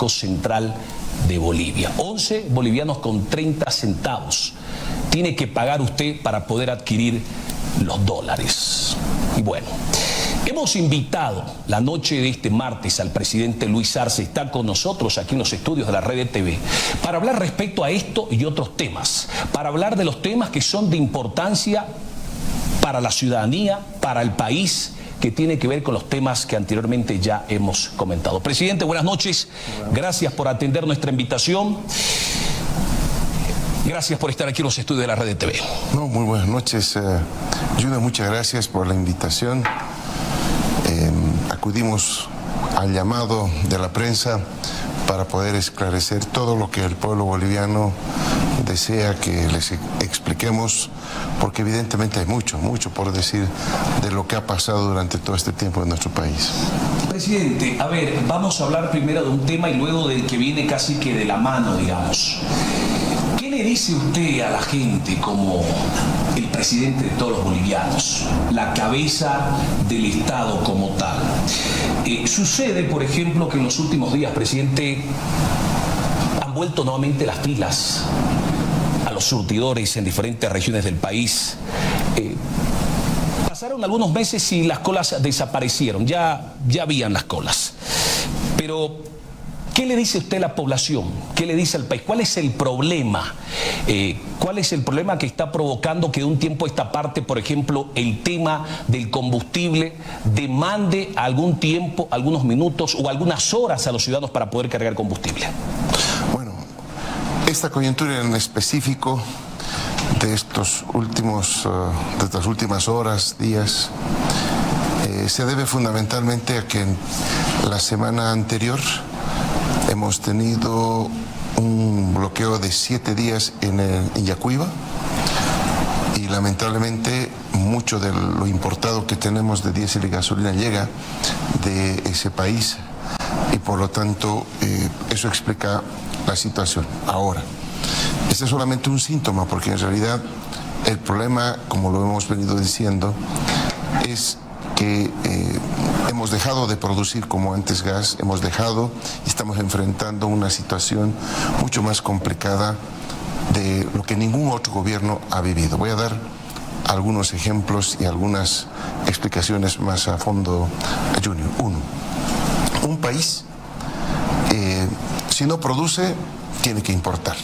Banco Central de Bolivia. 11 bolivianos con 30 centavos tiene que pagar usted para poder adquirir los dólares. Y bueno, hemos invitado la noche de este martes al presidente Luis Arce, está con nosotros aquí en los estudios de la Red TV, para hablar respecto a esto y otros temas, para hablar de los temas que son de importancia para la ciudadanía, para el país, que tiene que ver con los temas que anteriormente ya hemos comentado. Presidente, buenas noches, gracias por atender nuestra invitación. Gracias por estar aquí en los estudios de la Red TV. No, muy buenas noches, Junior, muchas gracias por la invitación. Acudimos al llamado de la prensa para poder esclarecer todo lo que el pueblo boliviano desea que les expliquemos, porque evidentemente hay mucho por decir de lo que ha pasado durante todo este tiempo en nuestro país. Presidente, a ver, vamos a hablar primero de un tema y luego del que viene casi que de la mano, digamos. ¿Qué le dice usted a la gente como el presidente de todos los bolivianos, la cabeza del Estado como tal? Sucede, por ejemplo, que en los últimos días, presidente, han vuelto nuevamente las filas a los surtidores en diferentes regiones del país. Pasaron algunos meses y las colas desaparecieron, ya habían las colas. Pero ¿qué le dice usted a la población? ¿Qué le dice al país? ¿Cuál es el problema? ¿Cuál es el problema que está provocando que de un tiempo a esta parte, por ejemplo, el tema del combustible demande algún tiempo, algunos minutos o algunas horas a los ciudadanos para poder cargar combustible? Bueno, esta coyuntura en específico de estas últimas horas, días, se debe fundamentalmente a que en la semana anterior hemos tenido un bloqueo de 7 días en Yacuiba y lamentablemente mucho de lo importado que tenemos de diésel y gasolina llega de ese país y por lo tanto eso explica la situación. Ahora, este es solamente un síntoma porque en realidad el problema, como lo hemos venido diciendo, es que hemos dejado de producir como antes gas, y estamos enfrentando una situación mucho más complicada de lo que ningún otro gobierno ha vivido. Voy a dar algunos ejemplos y algunas explicaciones más a fondo, Junior. Un país, si no produce, tiene que importar.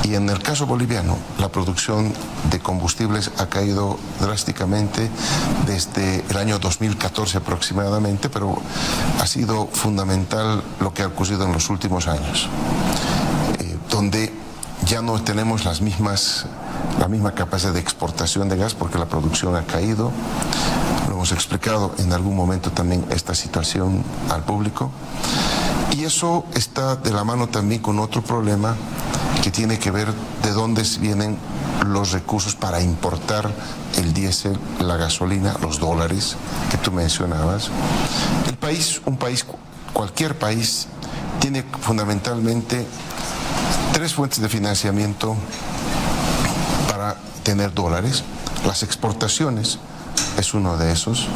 Y en el caso boliviano, la producción de combustibles ha caído drásticamente desde el año 2014 aproximadamente, pero ha sido fundamental lo que ha ocurrido en los últimos años, donde ya no tenemos la misma capacidad de exportación de gas porque la producción ha caído. Lo hemos explicado en algún momento también esta situación al público. Y eso está de la mano también con otro problema que tiene que ver de dónde vienen los recursos para importar el diésel, la gasolina, los dólares que tú mencionabas. Cualquier país tiene fundamentalmente 3 fuentes de financiamiento para tener dólares. Las exportaciones es uno de esos.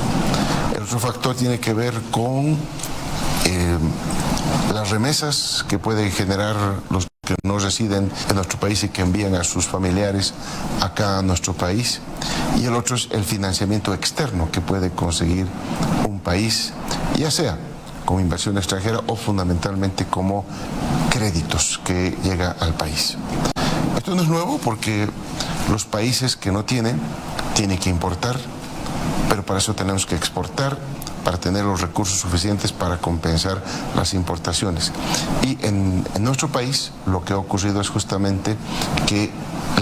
El otro factor tiene que ver con las remesas que pueden generar los que no residen en nuestro país y que envían a sus familiares acá a nuestro país. Y el otro es el financiamiento externo que puede conseguir un país, ya sea como inversión extranjera o fundamentalmente como créditos que llega al país. Esto no es nuevo porque los países que no tienen que importar, pero para eso tenemos que exportar, para tener los recursos suficientes para compensar las importaciones. Y en nuestro país lo que ha ocurrido es justamente que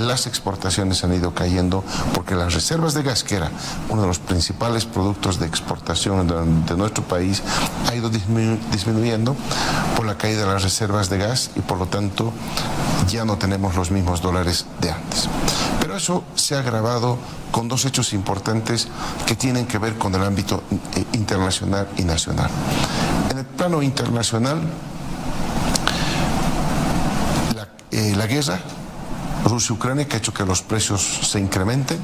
las exportaciones han ido cayendo porque las reservas de gas, que era uno de los principales productos de exportación de nuestro país, ha ido disminuyendo por la caída de las reservas de gas y por lo tanto ya no tenemos los mismos dólares de antes. Pero eso se ha agravado con 2 hechos importantes que tienen que ver con el ámbito internacional y nacional. En el plano internacional, la guerra Rusia-Ucrania, que ha hecho que los precios se incrementen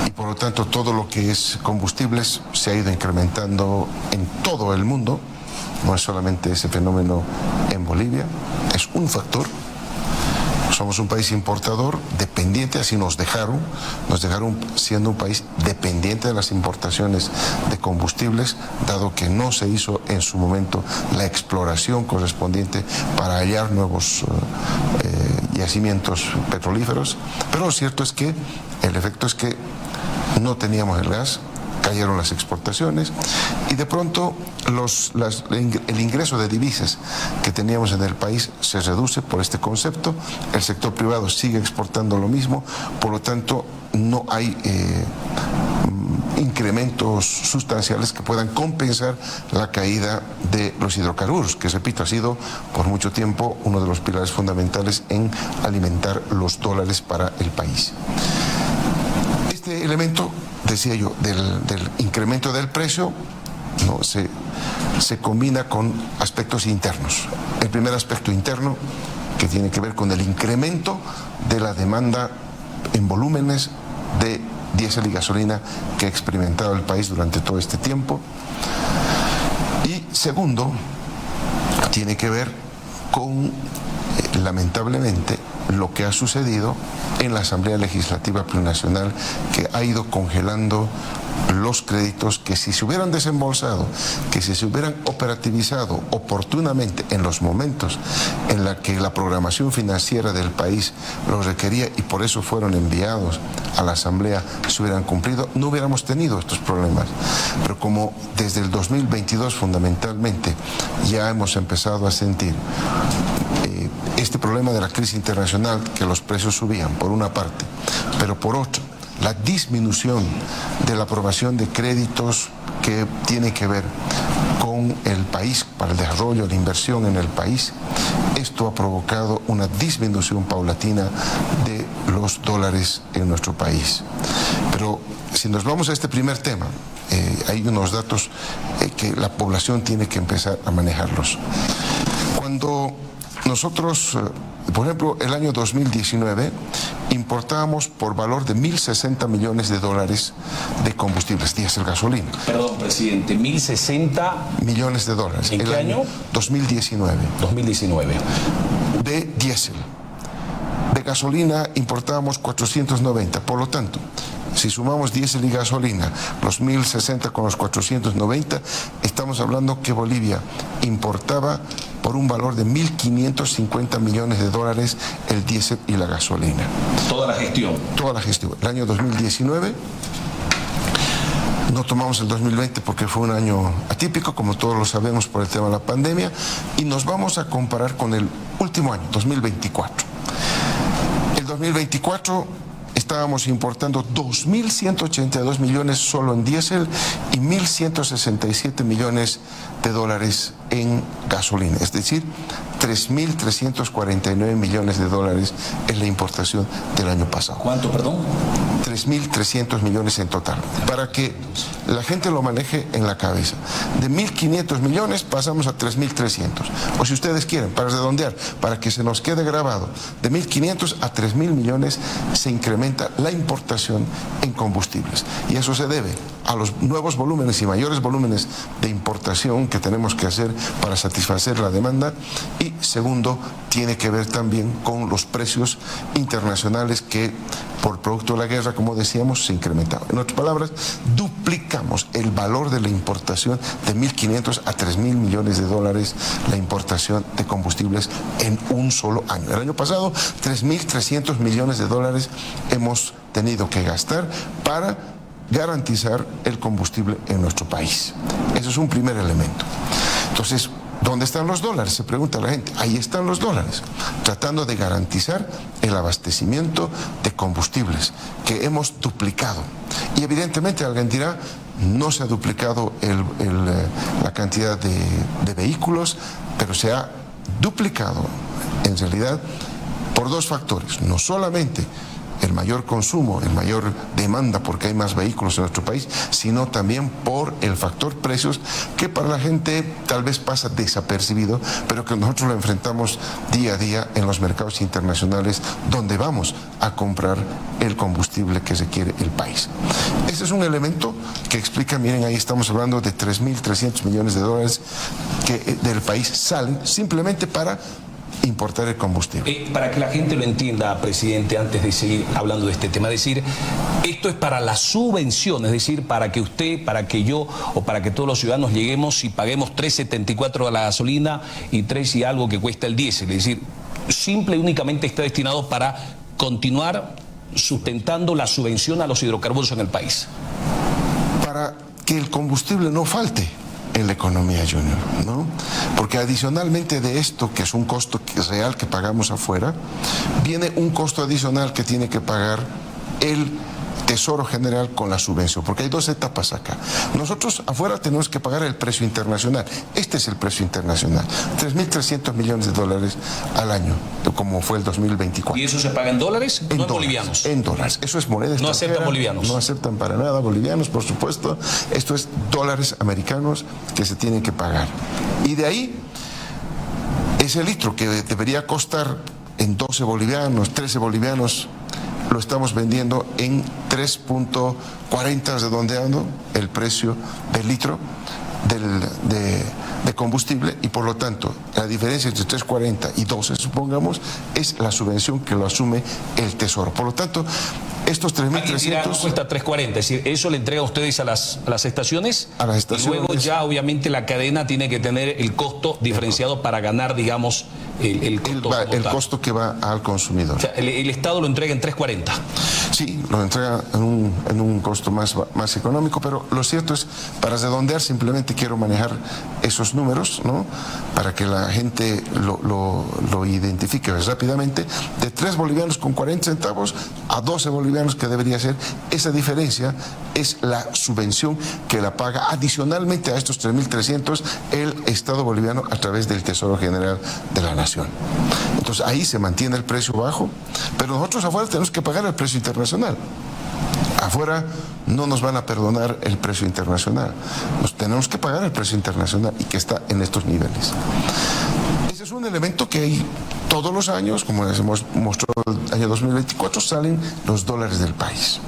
y por lo tanto todo lo que es combustibles se ha ido incrementando en todo el mundo no es solamente ese fenómeno en Bolivia, es un factor. Somos un país importador, dependiente, así nos dejaron siendo un país dependiente de las importaciones de combustibles, dado que no se hizo en su momento la exploración correspondiente para hallar nuevos yacimientos petrolíferos. Pero lo cierto es que el efecto es que no teníamos el gas, cayeron las exportaciones y de pronto el ingreso de divisas que teníamos en el país se reduce por este concepto. El sector privado sigue exportando lo mismo, por lo tanto no hay incrementos sustanciales que puedan compensar la caída de los hidrocarburos, que repito, ha sido por mucho tiempo uno de los pilares fundamentales en alimentar los dólares para el país. Este elemento, decía yo, del incremento del precio, ¿no? se combina con aspectos internos. El primer aspecto interno, que tiene que ver con el incremento de la demanda en volúmenes de diésel y gasolina que ha experimentado el país durante todo este tiempo. Y segundo, tiene que ver con, lamentablemente, lo que ha sucedido en la Asamblea Legislativa Plurinacional, que ha ido congelando los créditos que, si se hubieran desembolsado, que si se hubieran operativizado oportunamente en los momentos en la que la programación financiera del país los requería y por eso fueron enviados a la Asamblea, se hubieran cumplido, no hubiéramos tenido estos problemas. Pero como desde el 2022 fundamentalmente ya hemos empezado a sentir este problema de la crisis internacional, que los precios subían por una parte, pero por otra, la disminución de la aprobación de créditos que tiene que ver con el país, para el desarrollo, la inversión en el país, esto ha provocado una disminución paulatina de los dólares en nuestro país. Pero si nos vamos a este primer tema, hay unos datos que la población tiene que empezar a manejarlos. Cuando nosotros, por ejemplo, el año 2019 importábamos por valor de 1.060 millones de dólares de combustibles, diésel, gasolina. Perdón, presidente, 1.060 millones de dólares. ¿En qué año? 2019. 2019. De diésel. De gasolina importábamos 490. Por lo tanto, si sumamos diésel y gasolina, los 1.060 con los 490, estamos hablando que Bolivia importaba por un valor de 1.550 millones de dólares el diésel y la gasolina. Toda la gestión. Toda la gestión. El año 2019, no tomamos el 2020 porque fue un año atípico, como todos lo sabemos por el tema de la pandemia, y nos vamos a comparar con el último año, 2024. El 2024 estábamos importando 2.182 millones solo en diésel y 1.167 millones de dólares en gasolina, es decir, 3.349 millones de dólares en la importación del año pasado. ¿Cuánto, perdón? 3.300 millones en total, para que la gente lo maneje en la cabeza. De 1.500 millones pasamos a 3.300, o si ustedes quieren, para redondear, para que se nos quede grabado, de 1.500 a 3.000 millones se incrementa la importación en combustibles, y eso se debe a los nuevos volúmenes y mayores volúmenes de importación que tenemos que hacer para satisfacer la demanda, y segundo, tiene que ver también con los precios internacionales que por producto de la guerra, como decíamos, se incrementaban. En otras palabras, duplicamos el valor de la importación de 1.500 a 3.000 millones de dólares, la importación de combustibles en un solo año. El año pasado, 3.300 millones de dólares hemos tenido que gastar para garantizar el combustible en nuestro país. Ese es un primer elemento. Entonces, ¿dónde están los dólares?, se pregunta la gente. Ahí están los dólares, tratando de garantizar el abastecimiento de combustibles que hemos duplicado. Y evidentemente alguien dirá, no se ha duplicado la cantidad de vehículos, pero se ha duplicado en realidad por dos factores. No solamente el mayor consumo, el mayor demanda porque hay más vehículos en nuestro país, sino también por el factor precios, que para la gente tal vez pasa desapercibido, pero que nosotros lo enfrentamos día a día en los mercados internacionales donde vamos a comprar el combustible que requiere el país. Ese es un elemento que explica, miren, ahí estamos hablando de 3.300 millones de dólares que del país salen simplemente para importar el combustible. Para que la gente lo entienda, presidente, antes de seguir hablando de este tema, es decir, esto es para la subvención, es decir, para que usted, para que yo o para que todos los ciudadanos lleguemos y paguemos 3.74 a la gasolina y 3 y algo que cuesta el diésel, es decir, simple y únicamente está destinado para continuar sustentando la subvención a los hidrocarburos en el país. Para que el combustible no falte en la economía, Junior, ¿no? Porque adicionalmente de esto, que es un costo real que pagamos afuera, viene un costo adicional que tiene que pagar el Tesoro General con la subvención, porque hay dos etapas acá. Nosotros afuera tenemos que pagar el precio internacional. Este es el precio internacional, 3.300 millones de dólares al año, como fue el 2024. ¿Y eso se paga en dólares? En no dólares, en bolivianos. En dólares. Eso es moneda extranjera. No aceptan bolivianos. No aceptan para nada bolivianos, por supuesto. Esto es dólares americanos que se tienen que pagar. Y de ahí, ese litro que debería costar en 12 bolivianos, 13 bolivianos, lo estamos vendiendo en 3.40, redondeando el precio del litro de combustible, y por lo tanto la diferencia entre 3.40 y 12, supongamos, es la subvención que lo asume el Tesoro. Por lo tanto, estos 3.300... cuesta 3.40, es decir, eso le entrega a ustedes a las estaciones. A las estaciones. Y luego ya obviamente la cadena tiene que tener el costo diferenciado para ganar, digamos, el costo que va al consumidor. O sea, el Estado lo entrega en 3.40. Sí, lo entrega en un costo más económico, pero lo cierto es, para redondear, simplemente quiero manejar esos números, ¿no? Para que la gente lo identifique rápidamente. De 3 bolivianos con 40 centavos a 12 bolivianos que debería ser, esa diferencia es la subvención que la paga adicionalmente a estos 3.300 el Estado boliviano a través del Tesoro General de la Nación. Entonces ahí se mantiene el precio bajo, pero nosotros afuera tenemos que pagar el precio internacional. Afuera no nos van a perdonar el precio internacional. Nos tenemos que pagar el precio internacional, y que está en estos niveles. Ese es un elemento que hay todos los años, como les hemos mostrado el año 2024, salen los dólares del país.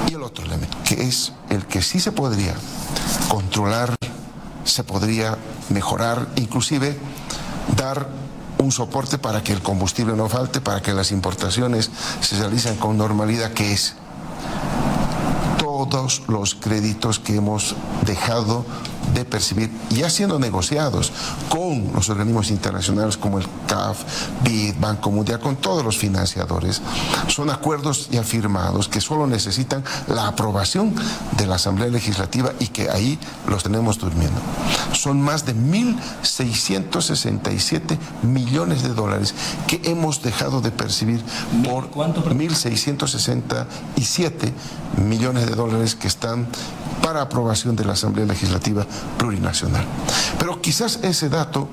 Y el otro elemento, que es el que sí se podría controlar, se podría mejorar, inclusive dar un soporte para que el combustible no falte, para que las importaciones se realicen con normalidad, que es todos los créditos que hemos dejado de percibir, ya siendo negociados con los organismos internacionales como el CAF, BID, Banco Mundial, con todos los financiadores. Son acuerdos ya firmados que solo necesitan la aprobación de la Asamblea Legislativa, y que ahí los tenemos durmiendo. Son más de 1.667 millones de dólares que hemos dejado de percibir por 1.667 millones de dólares que están para aprobación de la Asamblea Legislativa Plurinacional. Pero quizás ese dato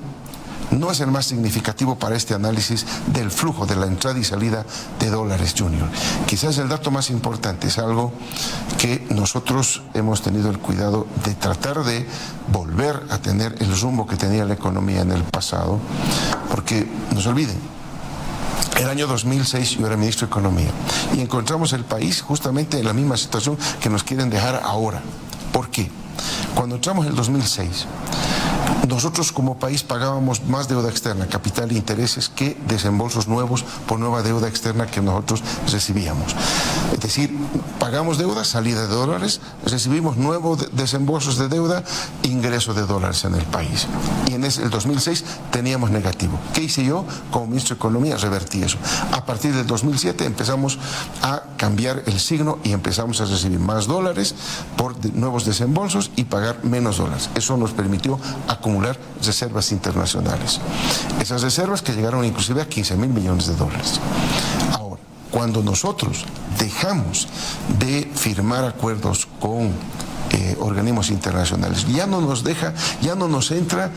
no es el más significativo para este análisis del flujo de la entrada y salida de dólares, Junior. Quizás el dato más importante es algo que nosotros hemos tenido el cuidado de tratar de volver a tener el rumbo que tenía la economía en el pasado, porque no se olviden, el año 2006 yo era ministro de Economía y encontramos el país justamente en la misma situación que nos quieren dejar ahora. ¿Por qué? Cuando entramos en el 2006, nosotros como país pagábamos más deuda externa, capital e intereses, que desembolsos nuevos por nueva deuda externa que nosotros recibíamos. Es decir, pagamos deuda, salida de dólares, recibimos nuevos desembolsos de deuda, ingreso de dólares en el país. Y en el 2006 teníamos negativo. ¿Qué hice yo? Como ministro de Economía revertí eso. A partir del 2007 empezamos a cambiar el signo y empezamos a recibir más dólares por nuevos desembolsos y pagar menos dólares. Eso nos permitió acumular reservas internacionales. Esas reservas que llegaron inclusive a 15.000 millones de dólares. Ahora, cuando nosotros dejamos de firmar acuerdos con organismos internacionales, ya no nos entra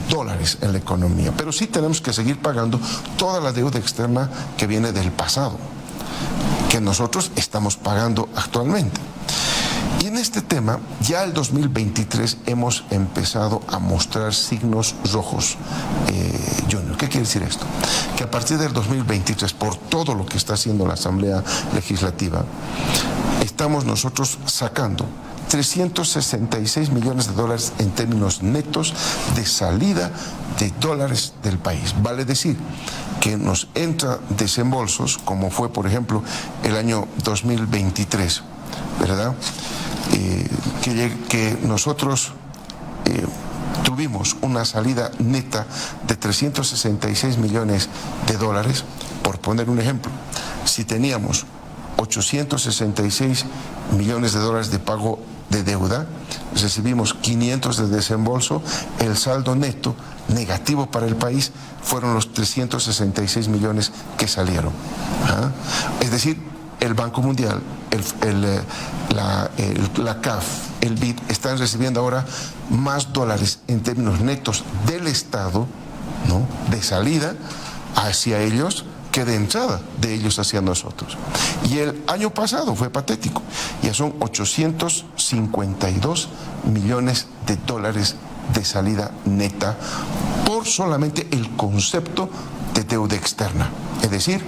dólares en la economía, pero sí tenemos que seguir pagando toda la deuda externa que viene del pasado. que nosotros estamos pagando actualmente. Y en este tema, ya el 2023 hemos empezado a mostrar signos rojos, Junior. ¿Qué quiere decir esto? Que a partir del 2023, por todo lo que está haciendo la Asamblea Legislativa, estamos nosotros sacando 366 millones de dólares en términos netos de salida de dólares del país. Vale decir que nos entra desembolsos, como fue, por ejemplo, el año 2023, ¿verdad? Que nosotros tuvimos una salida neta de 366 millones de dólares, por poner un ejemplo. Si teníamos 866 millones de dólares de pago de deuda, recibimos 500 de desembolso, el saldo neto negativo para el país fueron los 366 millones que salieron. Es decir, el Banco Mundial, la CAF, el BID, están recibiendo ahora más dólares en términos netos del Estado, ¿no?, de salida hacia ellos, que de entrada de ellos hacia nosotros. Y el año pasado fue patético, ya son 852 millones de dólares de salida neta por solamente el concepto de deuda externa. Es decir,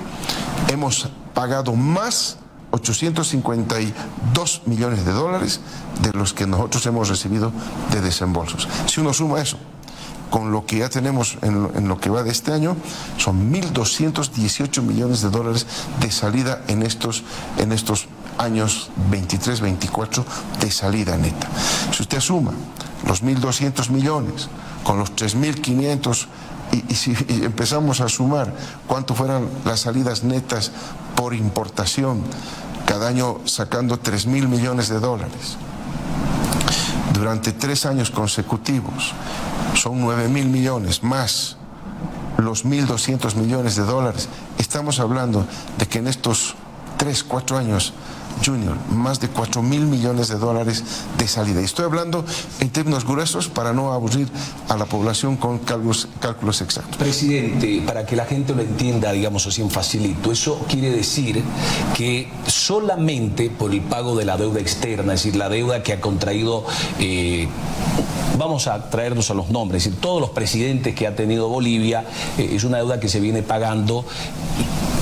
hemos pagado más 852 millones de dólares de los que nosotros hemos recibido de desembolsos. Si uno suma eso con lo que ya tenemos en lo que va de este año, son 1.218 millones de dólares de salida en estos años 23, 24 de salida neta. Si usted suma los 1.200 millones con los 3.500 y si empezamos a sumar cuánto fueran las salidas netas por importación, cada año sacando 3.000 millones de dólares, durante 3 años consecutivos, son 9.000 millones más los 1.200 millones de dólares. Estamos hablando de que en estos 3, 4 años, Junior, más de 4.000 millones de dólares de salida. Y estoy hablando en términos gruesos para no aburrir a la población con cálculos exactos. Presidente, para que la gente lo entienda, digamos así en facilito, eso quiere decir que solamente por el pago de la deuda externa, es decir, la deuda que ha contraído, vamos a traernos a los nombres, es decir, todos los presidentes que ha tenido Bolivia, es una deuda que se viene pagando.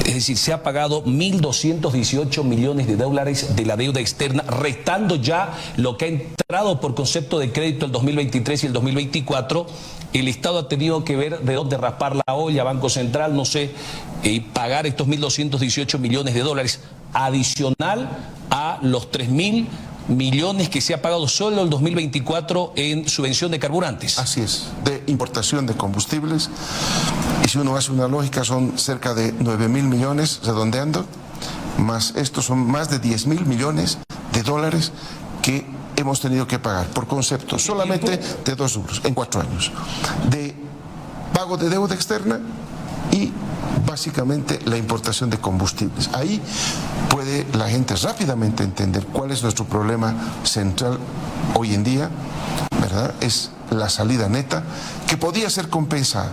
Es decir, se ha pagado 1.218 millones de dólares de la deuda externa, restando ya lo que ha entrado por concepto de crédito el 2023 y el 2024. El Estado ha tenido que ver de dónde raspar la olla, Banco Central, no sé, pagar estos 1.218 millones de dólares adicional a los 3.000 millones que se ha pagado solo el 2024 en subvención de carburantes. Así es, de importación de combustibles. Y si uno hace una lógica, son cerca de 9.000 millones, redondeando, más estos son más de 10.000 millones de dólares que hemos tenido que pagar por concepto solamente de 2 rubros en 4 años, de pago de deuda externa y básicamente la importación de combustibles. Ahí puede la gente rápidamente entender cuál es nuestro problema central hoy en día, ¿verdad? Es la salida neta, que podía ser compensada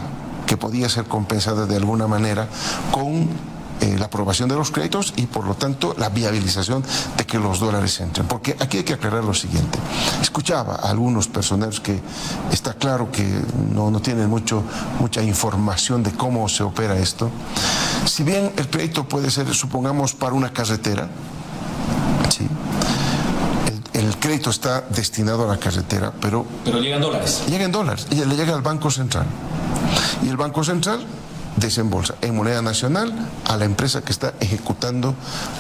de alguna manera con la aprobación de los créditos y por lo tanto la viabilización de que los dólares entren. Porque aquí hay que aclarar lo siguiente. Escuchaba a algunos personeros que está claro que no tienen mucha información de cómo se opera esto. Si bien el crédito puede ser, supongamos, para una carretera, ¿sí?, el crédito está destinado a la carretera, pero llegan dólares. Llegan dólares y le llega al Banco Central. Y el Banco Central desembolsa en moneda nacional a la empresa que está ejecutando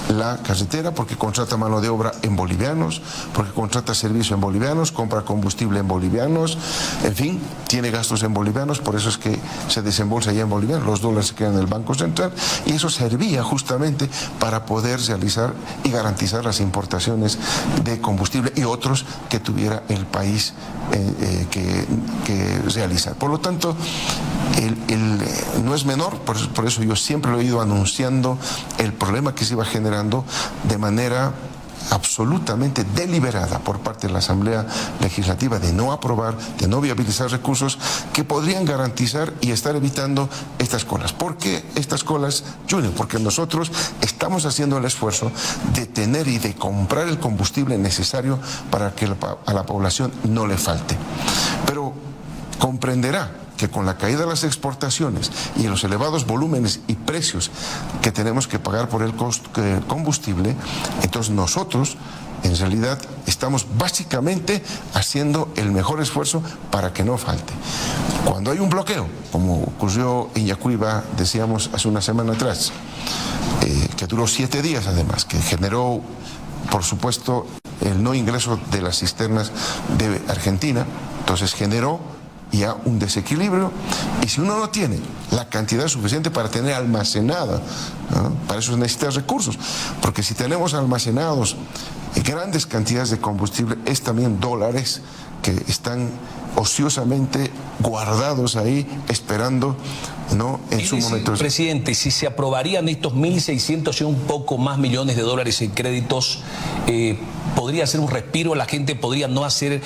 la carretera, porque contrata mano de obra en bolivianos, porque contrata servicio en bolivianos, compra combustible en bolivianos, en fin, tiene gastos en bolivianos, por eso es que se desembolsa ya en bolivianos, los dólares se quedan en el Banco Central, y eso servía justamente para poder realizar y garantizar las importaciones de combustible y otros que tuviera el país que realizar. Por lo tanto, no es menor, por eso yo siempre lo he ido anunciando el problema que se iba generando de manera absolutamente deliberada por parte de la Asamblea Legislativa de no aprobar, de no viabilizar recursos que podrían garantizar y estar evitando estas colas. ¿Por qué estas colas, Junior? Porque nosotros estamos haciendo el esfuerzo de tener y de comprar el combustible necesario para que a la población no le falte. Pero comprenderá que con la caída de las exportaciones y los elevados volúmenes y precios que tenemos que pagar por el combustible, entonces nosotros en realidad estamos básicamente haciendo el mejor esfuerzo para que no falte. Cuando hay un bloqueo, como ocurrió en Yacuiba, decíamos hace una semana atrás, que duró 7 días además, que generó, por supuesto, el no ingreso de las cisternas de Argentina, entonces generó ya un desequilibrio, y si uno no tiene la cantidad suficiente para tener almacenada, ¿no? Para eso necesita recursos, porque si tenemos almacenados grandes cantidades de combustible, es también dólares que están ociosamente guardados ahí, esperando, ¿no?, en su momento. Presidente, si se aprobarían estos 1.600 y un poco más millones de dólares en créditos, podría ser un respiro, la gente podría no hacer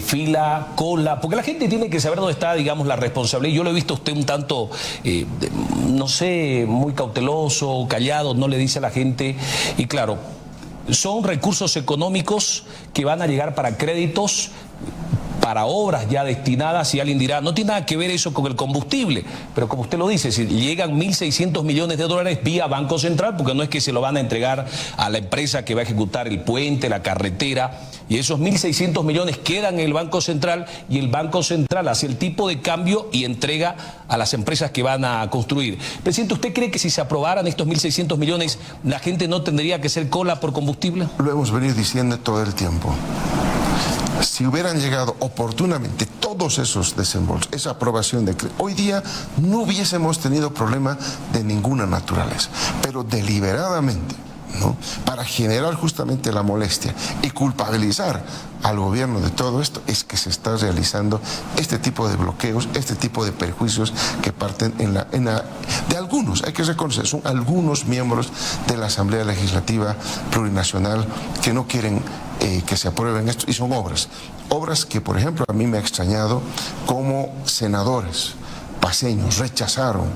fila, cola, porque la gente tiene que saber dónde está, digamos, la responsabilidad. Yo lo he visto a usted un tanto, no sé, muy cauteloso, callado, no le dice a la gente, y claro, son recursos económicos que van a llegar para créditos, para obras ya destinadas, y alguien dirá, no tiene nada que ver eso con el combustible, pero como usted lo dice, si llegan 1.600 millones de dólares vía Banco Central, porque no es que se lo van a entregar a la empresa que va a ejecutar el puente, la carretera, y esos 1.600 millones quedan en el Banco Central, y el Banco Central hace el tipo de cambio y entrega a las empresas que van a construir. Presidente, ¿usted cree que si se aprobaran estos 1.600 millones, la gente no tendría que hacer cola por combustible? Lo hemos venido diciendo todo el tiempo. Si hubieran llegado oportunamente todos esos desembolsos, esa aprobación de crédito, hoy día no hubiésemos tenido problema de ninguna naturaleza, pero deliberadamente, ¿no?, para generar justamente la molestia y culpabilizar al gobierno de todo esto, es que se está realizando este tipo de bloqueos, este tipo de perjuicios que parten de algunos, hay que reconocer, son algunos miembros de la Asamblea Legislativa Plurinacional que no quieren que se aprueben esto, y son obras que, por ejemplo, a mí me ha extrañado cómo senadores paceños rechazaron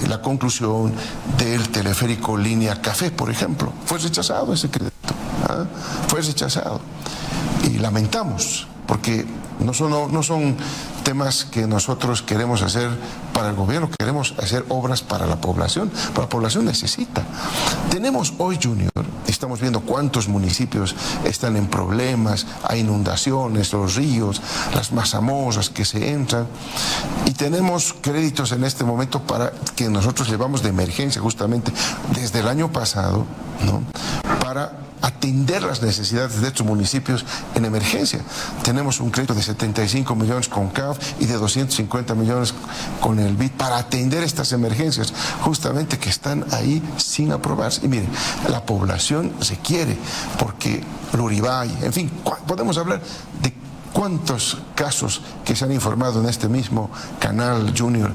la conclusión del teleférico Línea Café, por ejemplo. Fue rechazado ese crédito, fue rechazado, y lamentamos, porque no son temas que nosotros queremos hacer para el gobierno, queremos hacer obras para la población, pero la población necesita. Tenemos hoy, Junior, estamos viendo cuántos municipios están en problemas, hay inundaciones, los ríos, las mazamorras que se entran, y tenemos créditos en este momento para que nosotros llevamos de emergencia justamente desde el año pasado, ¿no?, para atender las necesidades de estos municipios en emergencia. Tenemos un crédito de 75 millones con CAF y de 250 millones con el BID para atender estas emergencias, justamente que están ahí sin aprobarse. Y miren, la población se quiere, porque Luribay, en fin, podemos hablar de cuántos casos que se han informado en este mismo canal, Junior,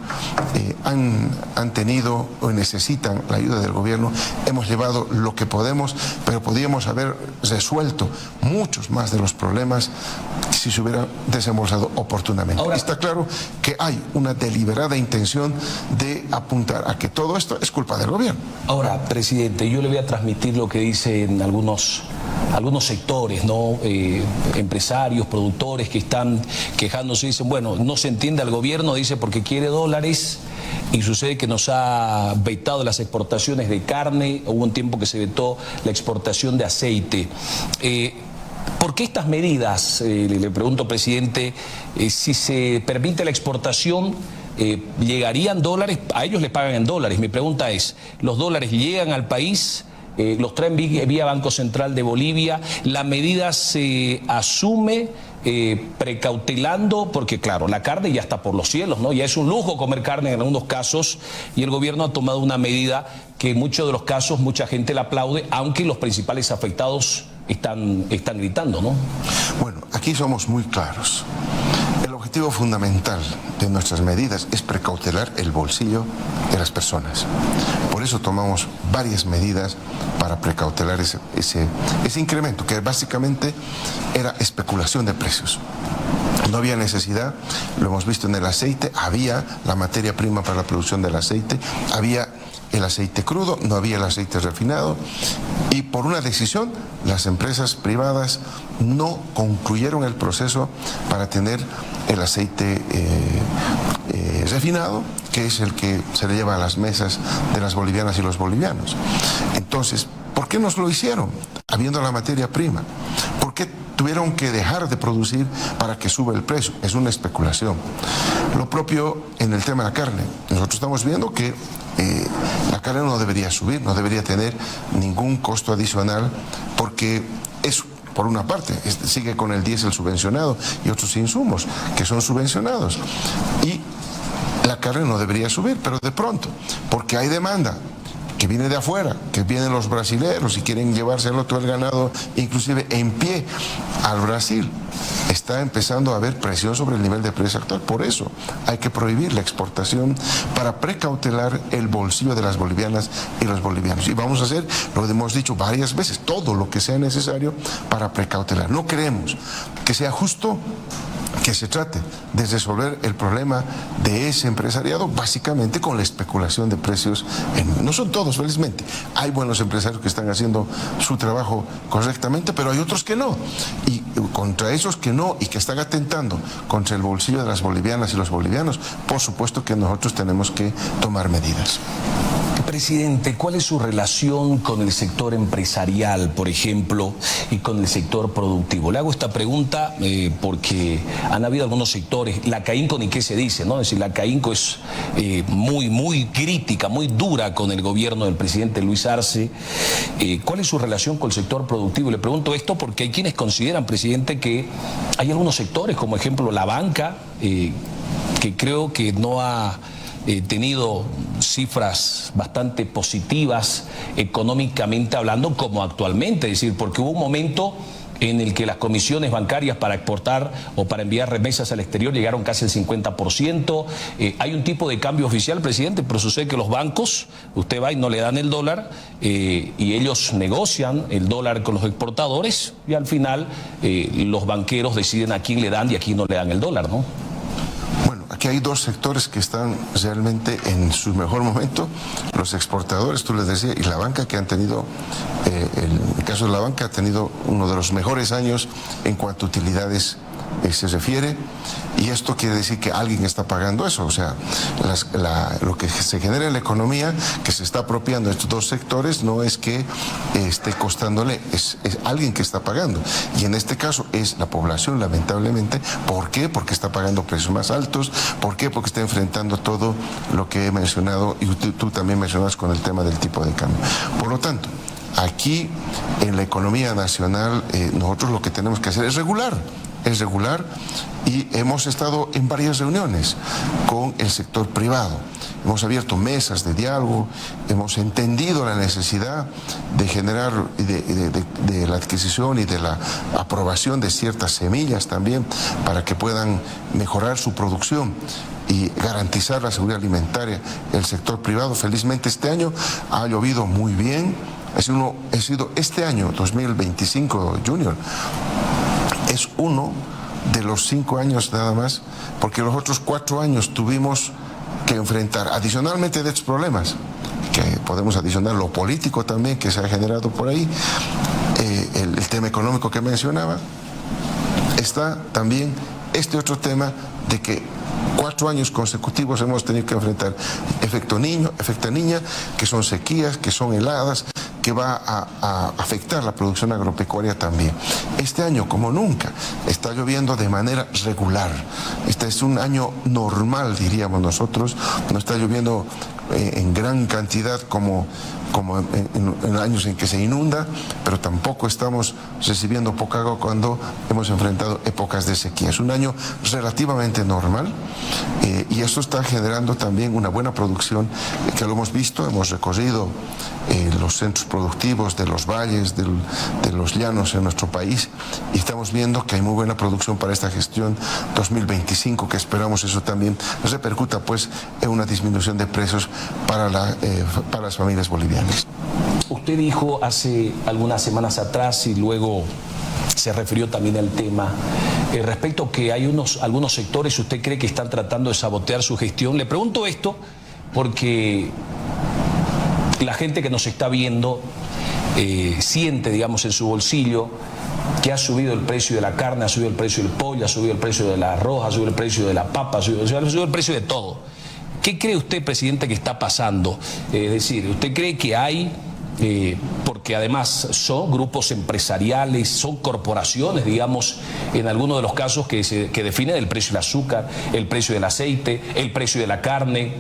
han tenido o necesitan la ayuda del gobierno. Hemos llevado lo que podemos, pero podríamos haber resuelto muchos más de los problemas si se hubieran desembolsado oportunamente. Ahora, está claro que hay una deliberada intención de apuntar a que todo esto es culpa del gobierno. Ahora, presidente, yo le voy a transmitir lo que dicen algunos sectores, ¿no? Empresarios, productores que están quejándose, dicen, bueno, no se entiende al gobierno, dice, porque quiere dólares, y sucede que nos ha vetado las exportaciones de carne, hubo un tiempo que se vetó la exportación de aceite. ¿Por qué estas medidas? Le pregunto, presidente, si se permite la exportación, ¿llegarían dólares? A ellos les pagan en dólares. Mi pregunta es, ¿los dólares llegan al país? Los traen vía Banco Central de Bolivia. La medida se asume precautelando, porque claro, la carne ya está por los cielos, ¿no? Ya es un lujo comer carne en algunos casos, y el gobierno ha tomado una medida que en muchos de los casos mucha gente la aplaude, aunque los principales afectados están gritando, ¿no? Bueno, aquí somos muy claros. El objetivo fundamental de nuestras medidas es precautelar el bolsillo de las personas. Por eso tomamos varias medidas para precautelar ese incremento, que básicamente era especulación de precios. No había necesidad, lo hemos visto en el aceite, había la materia prima para la producción del aceite, había el aceite crudo, no había el aceite refinado, y por una decisión las empresas privadas no concluyeron el proceso para tener el aceite refinado, que es el que se le lleva a las mesas de las bolivianas y los bolivianos. Entonces, ¿por qué nos lo hicieron? Habiendo la materia prima. ¿Por qué tuvieron que dejar de producir para que suba el precio? Es una especulación. Lo propio en el tema de la carne. Nosotros estamos viendo que la carne no debería subir, no debería tener ningún costo adicional, porque es, por una parte, sigue con el diésel subvencionado y otros insumos que son subvencionados. Y la carne no debería subir, pero de pronto, porque hay demanda que viene de afuera, que vienen los brasileros y quieren llevarse el otro el ganado, inclusive en pie al Brasil, está empezando a haber presión sobre el nivel de precio actual. Por eso hay que prohibir la exportación para precautelar el bolsillo de las bolivianas y los bolivianos. Y vamos a hacer, lo hemos dicho varias veces, todo lo que sea necesario para precautelar. No creemos que sea justo que se trate de resolver el problema de ese empresariado básicamente con la especulación de precios. No son todos, felizmente. Hay buenos empresarios que están haciendo su trabajo correctamente, pero hay otros que no. Y contra esos que no y que están atentando contra el bolsillo de las bolivianas y los bolivianos, por supuesto que nosotros tenemos que tomar medidas. Presidente, ¿cuál es su relación con el sector empresarial, por ejemplo, y con el sector productivo? Le hago esta pregunta porque han habido algunos sectores, la CAINCO ni qué se dice, ¿no? Es decir, la CAINCO es muy crítica, muy dura con el gobierno del presidente Luis Arce. ¿Cuál es su relación con el sector productivo? Le pregunto esto porque hay quienes consideran, presidente, que hay algunos sectores, como ejemplo la banca, que creo que no ha tenido cifras bastante positivas económicamente hablando como actualmente, es decir, porque hubo un momento en el que las comisiones bancarias para exportar o para enviar remesas al exterior llegaron casi al 50%. Hay un tipo de cambio oficial, presidente, pero sucede que los bancos, usted va y no le dan el dólar y ellos negocian el dólar con los exportadores y al final los banqueros deciden a quién le dan y a quién no le dan el dólar, ¿no? Aquí hay dos sectores que están realmente en su mejor momento, los exportadores, tú les decías, y la banca, que han tenido, el caso de la banca ha tenido uno de los mejores años en cuanto a utilidades se refiere, y esto quiere decir que alguien está pagando eso, o sea, lo que se genera en la economía que se está apropiando de estos dos sectores no es que esté costándole, es alguien que está pagando, y en este caso es la población, lamentablemente. ¿Por qué? Porque está pagando precios más altos. ¿Por qué? Porque está enfrentando todo lo que he mencionado y tú también mencionas con el tema del tipo de cambio. Por lo tanto, aquí en la economía nacional nosotros lo que tenemos que hacer es regular, y hemos estado en varias reuniones con el sector privado. Hemos abierto mesas de diálogo, hemos entendido la necesidad de generar, de la adquisición y de la aprobación de ciertas semillas también para que puedan mejorar su producción y garantizar la seguridad alimentaria. El sector privado, felizmente este año ha llovido muy bien. Ha sido este año, 2025, Junior, es uno de los 5 años nada más, porque los otros 4 años tuvimos que enfrentar, adicionalmente de estos problemas, que podemos adicionar lo político también que se ha generado por ahí, el tema económico que mencionaba, está también este otro tema de que 4 años consecutivos hemos tenido que enfrentar efecto niña, que son sequías, que son heladas, que va a afectar la producción agropecuaria también. Este año, como nunca, está lloviendo de manera regular. Este es un año normal, diríamos nosotros. No está lloviendo en gran cantidad como en años en que se inunda, pero tampoco estamos recibiendo poca agua cuando hemos enfrentado épocas de sequía. Es un año relativamente normal Y esto está generando también una buena producción, que lo hemos visto, hemos recorrido los centros productivos de los valles, de los llanos en nuestro país, y estamos viendo que hay muy buena producción para esta gestión 2025, que esperamos eso también repercuta pues en una disminución de precios para las familias bolivianas. Usted dijo hace algunas semanas atrás y luego se refirió también al tema respecto que hay algunos sectores, ¿usted cree que están tratando de sabotear su gestión? Le pregunto esto porque la gente que nos está viendo siente, digamos, en su bolsillo que ha subido el precio de la carne, ha subido el precio del pollo, ha subido el precio del arroz, ha subido el precio de la papa, ha subido el precio de todo. ¿Qué cree usted, presidente, que está pasando? Es decir, ¿usted cree que hay, porque además son grupos empresariales, son corporaciones, digamos, en algunos de los casos que definen el precio del azúcar, el precio del aceite, el precio de la carne,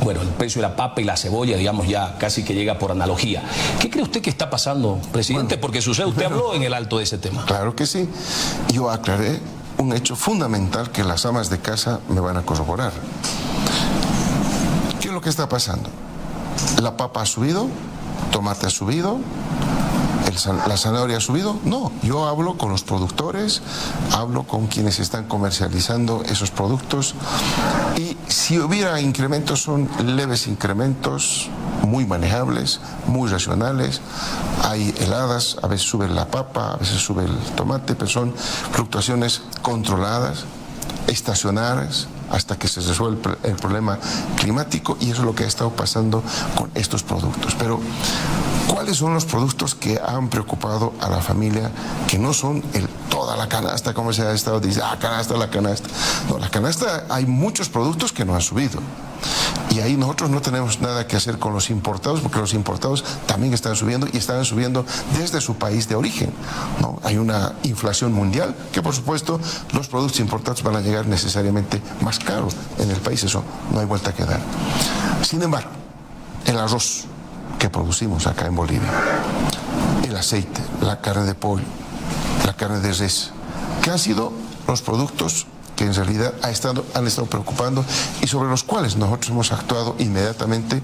bueno, el precio de la papa y la cebolla, digamos, ya casi que llega por analogía? ¿Qué cree usted que está pasando, presidente? Porque usted habló en el alto de ese tema. Claro que sí. Yo aclaré un hecho fundamental que las amas de casa me van a corroborar. ¿Qué es lo que está pasando? La papa ha subido, tomate ha subido, la zanahoria ha subido. No, yo hablo con los productores, hablo con quienes están comercializando esos productos, y si hubiera incrementos son leves incrementos, muy manejables, muy racionales. Hay heladas, a veces sube la papa, a veces sube el tomate, pero son fluctuaciones controladas, estacionarias, hasta que se resuelve el problema climático, y eso es lo que ha estado pasando con estos productos. Pero ¿cuáles son los productos que han preocupado a la familia, que no son toda la canasta, como se ha estado diciendo, canasta, la canasta? No, la canasta, hay muchos productos que no han subido. Y ahí nosotros no tenemos nada que hacer con los importados, porque los importados también están subiendo, y están subiendo desde su país de origen, ¿no? Hay una inflación mundial que, por supuesto, los productos importados van a llegar necesariamente más caros en el país. Eso no hay vuelta que dar. Sin embargo, el arroz que producimos acá en Bolivia, el aceite, la carne de pollo, la carne de res, que han sido los productos que en realidad han estado preocupando, y sobre los cuales nosotros hemos actuado inmediatamente,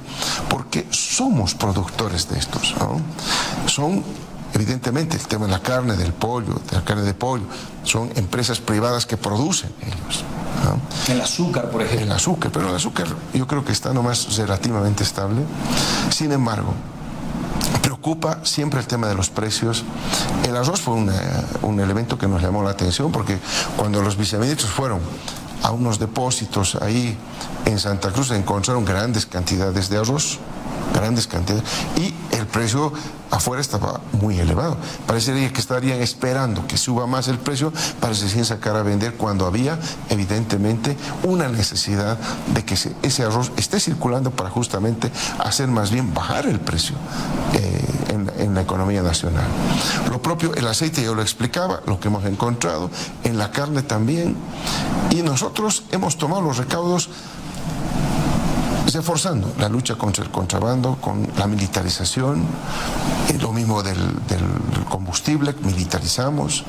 porque somos productores de estos, ¿no? Son, evidentemente, el tema de la carne, del pollo, de la carne de pollo, son empresas privadas que producen ellos, ¿no? El azúcar, por ejemplo. El azúcar, pero el azúcar yo creo que está nomás relativamente estable. Sin embargo, preocupa siempre el tema de los precios. El arroz fue un elemento que nos llamó la atención, porque cuando los viceministros fueron a unos depósitos ahí en Santa Cruz, encontraron grandes cantidades de arroz, grandes cantidades, y el precio afuera estaba muy elevado. Parecería que estarían esperando que suba más el precio para recién sacar a vender, cuando había evidentemente una necesidad de que ese arroz esté circulando para justamente hacer más bien bajar el precio en la economía nacional. Lo propio, el aceite, yo lo explicaba, lo que hemos encontrado, en la carne también, y nosotros hemos tomado los recaudos reforzando la lucha contra el contrabando, con la militarización, lo mismo del combustible, militarizamos,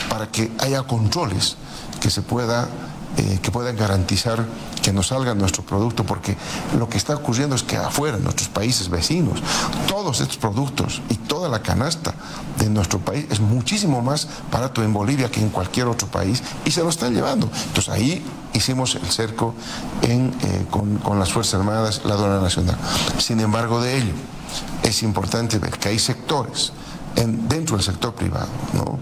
para que haya controles que puedan garantizar que nos salga nuestro producto, porque lo que está ocurriendo es que afuera, en nuestros países vecinos, todos estos productos y toda la canasta de nuestro país es muchísimo más barato en Bolivia que en cualquier otro país, y se lo están llevando. Entonces ahí hicimos el cerco con las Fuerzas Armadas, la Aduana Nacional. Sin embargo, de ello es importante ver que hay sectores dentro del sector privado, ¿no?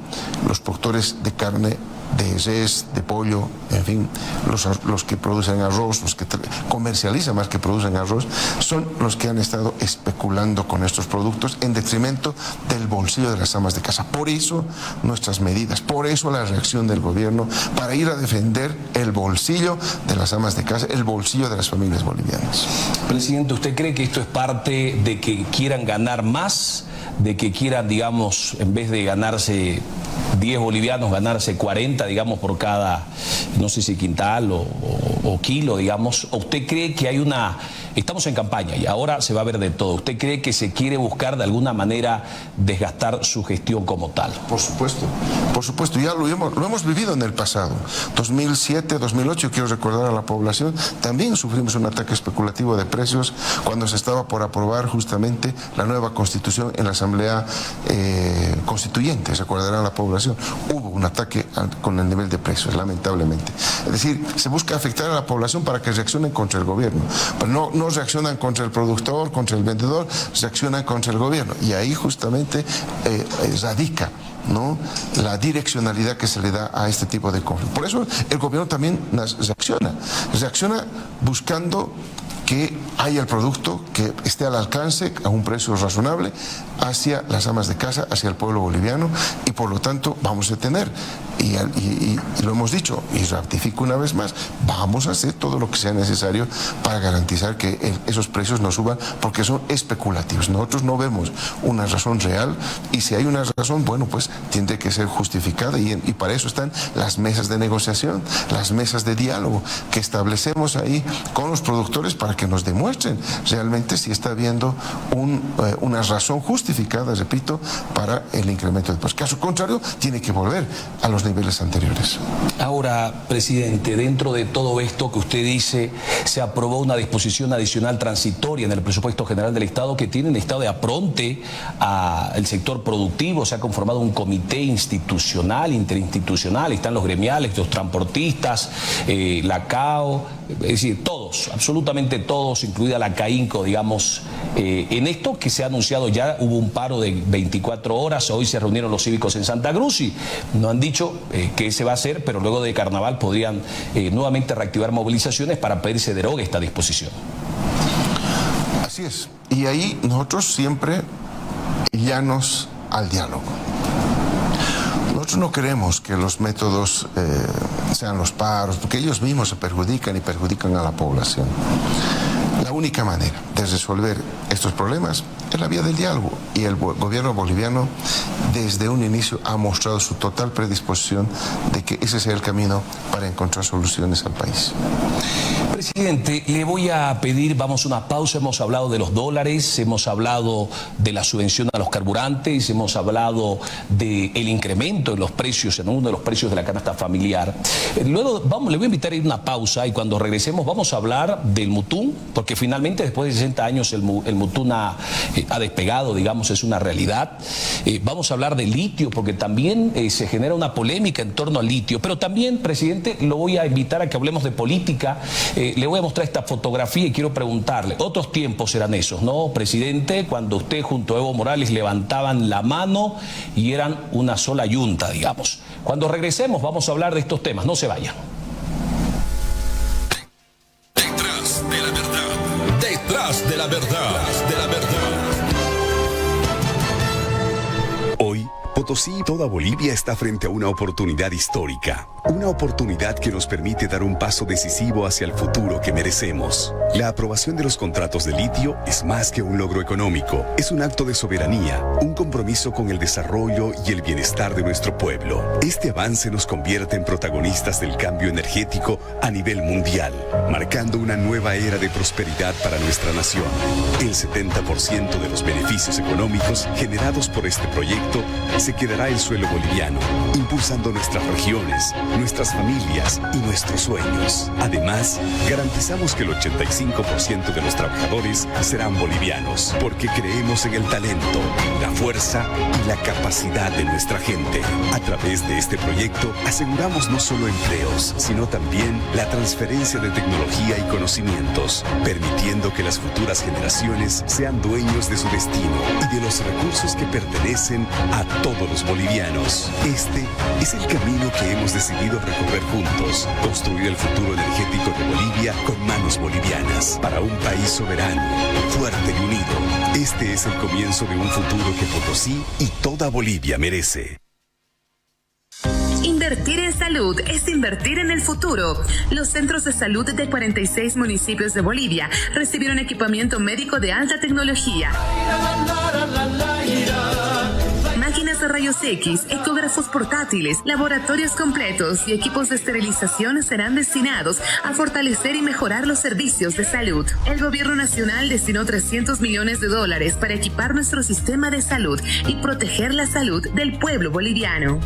Los productores de carne, de res, de pollo, en fin, los que producen arroz, los que comercializan más que producen arroz, son los que han estado especulando con estos productos en detrimento del bolsillo de las amas de casa. Por eso nuestras medidas, por eso la reacción del gobierno, para ir a defender el bolsillo de las amas de casa, el bolsillo de las familias bolivianas. Presidente, ¿usted cree que esto es parte de que quieran ganar más, de que quieran, digamos, en vez de ganarse 10 bolivianos ganarse 40, digamos, por cada, no sé si quintal o kilo, digamos. ¿O usted cree que hay una... Estamos en campaña y ahora se va a ver de todo. ¿Usted cree que se quiere buscar de alguna manera desgastar su gestión como tal? Por supuesto, ya lo hemos vivido en el pasado. 2007, 2008, quiero recordar a la población, también sufrimos un ataque especulativo de precios cuando se estaba por aprobar justamente la nueva constitución en la Asamblea Constituyente, se acordará la población. Hubo un ataque con el nivel de precios, lamentablemente. Es decir, se busca afectar a la población para que reaccionen contra el gobierno. Pero no reaccionan contra el productor, contra el vendedor, reaccionan contra el gobierno. Y ahí justamente radica, ¿no?, la direccionalidad que se le da a este tipo de conflictos. Por eso el gobierno también reacciona buscando que haya el producto que esté al alcance a un precio razonable hacia las amas de casa, hacia el pueblo boliviano, y por lo tanto vamos a tener, y lo hemos dicho y ratifico una vez más, vamos a hacer todo lo que sea necesario para garantizar que esos precios no suban, porque son especulativos. Nosotros no vemos una razón real, y si hay una razón, bueno, pues tiene que ser justificada, y para eso están las mesas de negociación, las mesas de diálogo que establecemos ahí con los productores para que nos demuestren realmente si está habiendo una razón justificada, repito, para el incremento de precios. Caso contrario, tiene que volver a los niveles anteriores. Ahora, presidente, dentro de todo esto que usted dice, se aprobó una disposición adicional transitoria en el presupuesto general del Estado que tiene en estado de apronte al sector productivo. Se ha conformado un comité institucional, interinstitucional, están los gremiales, los transportistas, la CAO, es decir, todos, absolutamente todos, incluida la CAINCO, digamos, en esto que se ha anunciado ya. Hubo un paro de 24 horas, hoy se reunieron los cívicos en Santa Cruz y no han dicho qué se va a hacer, pero luego de carnaval podrían nuevamente reactivar movilizaciones para pedir se derogue esta disposición. Así es, y ahí nosotros siempre llanos al diálogo. Nosotros no queremos que los métodos sean los paros, porque ellos mismos se perjudican y perjudican a la población. La única manera de resolver estos problemas es la vía del diálogo, y el gobierno boliviano desde un inicio ha mostrado su total predisposición de que ese sea el camino para encontrar soluciones al país. Presidente, le voy a pedir, vamos a una pausa. Hemos hablado de los dólares, hemos hablado de la subvención a los carburantes, hemos hablado del incremento en los precios, en uno de los precios de la canasta familiar. Luego le voy a invitar a ir a una pausa, y cuando regresemos vamos a hablar del Mutún, porque finalmente después de 60 años el Mutún ha despegado, digamos, es una realidad. Vamos a hablar de litio, porque también se genera una polémica en torno al litio. Pero también, presidente, lo voy a invitar a que hablemos de política. Le voy a mostrar esta fotografía y quiero preguntarle, otros tiempos eran esos, ¿no, presidente? Cuando usted junto a Evo Morales levantaban la mano y eran una sola yunta, digamos. Cuando regresemos vamos a hablar de estos temas, no se vayan. Detrás de la verdad, detrás de la verdad, de la verdad. Hoy, Potosí y toda Bolivia está frente a una oportunidad histórica. Una oportunidad que nos permite dar un paso decisivo hacia el futuro que merecemos. La aprobación de los contratos de litio es más que un logro económico. Es un acto de soberanía, un compromiso con el desarrollo y el bienestar de nuestro pueblo. Este avance nos convierte en protagonistas del cambio energético a nivel mundial, marcando una nueva era de prosperidad para nuestra nación. El 70% de los beneficios económicos generados por este proyecto se quedará en suelo boliviano, impulsando nuestras regiones, nuestras familias y nuestros sueños. Además, garantizamos que el 85% de los trabajadores serán bolivianos, porque creemos en el talento, la fuerza y la capacidad de nuestra gente. A través de este proyecto aseguramos no solo empleos, sino también la transferencia de tecnología y conocimientos, permitiendo que las futuras generaciones sean dueños de su destino y de los recursos que pertenecen a todos los bolivianos. Este es el camino que hemos decidido recorrer juntos, construir el futuro energético de Bolivia con manos bolivianas, para un país soberano, fuerte y unido. Este es el comienzo de un futuro que Potosí y toda Bolivia merece. Invertir en salud es invertir en el futuro. Los centros de salud de 46 municipios de Bolivia recibieron equipamiento médico de alta tecnología. Máquinas de rayos X, ecógrafos portátiles, laboratorios completos y equipos de esterilización serán destinados a fortalecer y mejorar los servicios de salud. El gobierno nacional destinó $300 millones para equipar nuestro sistema de salud y proteger la salud del pueblo boliviano.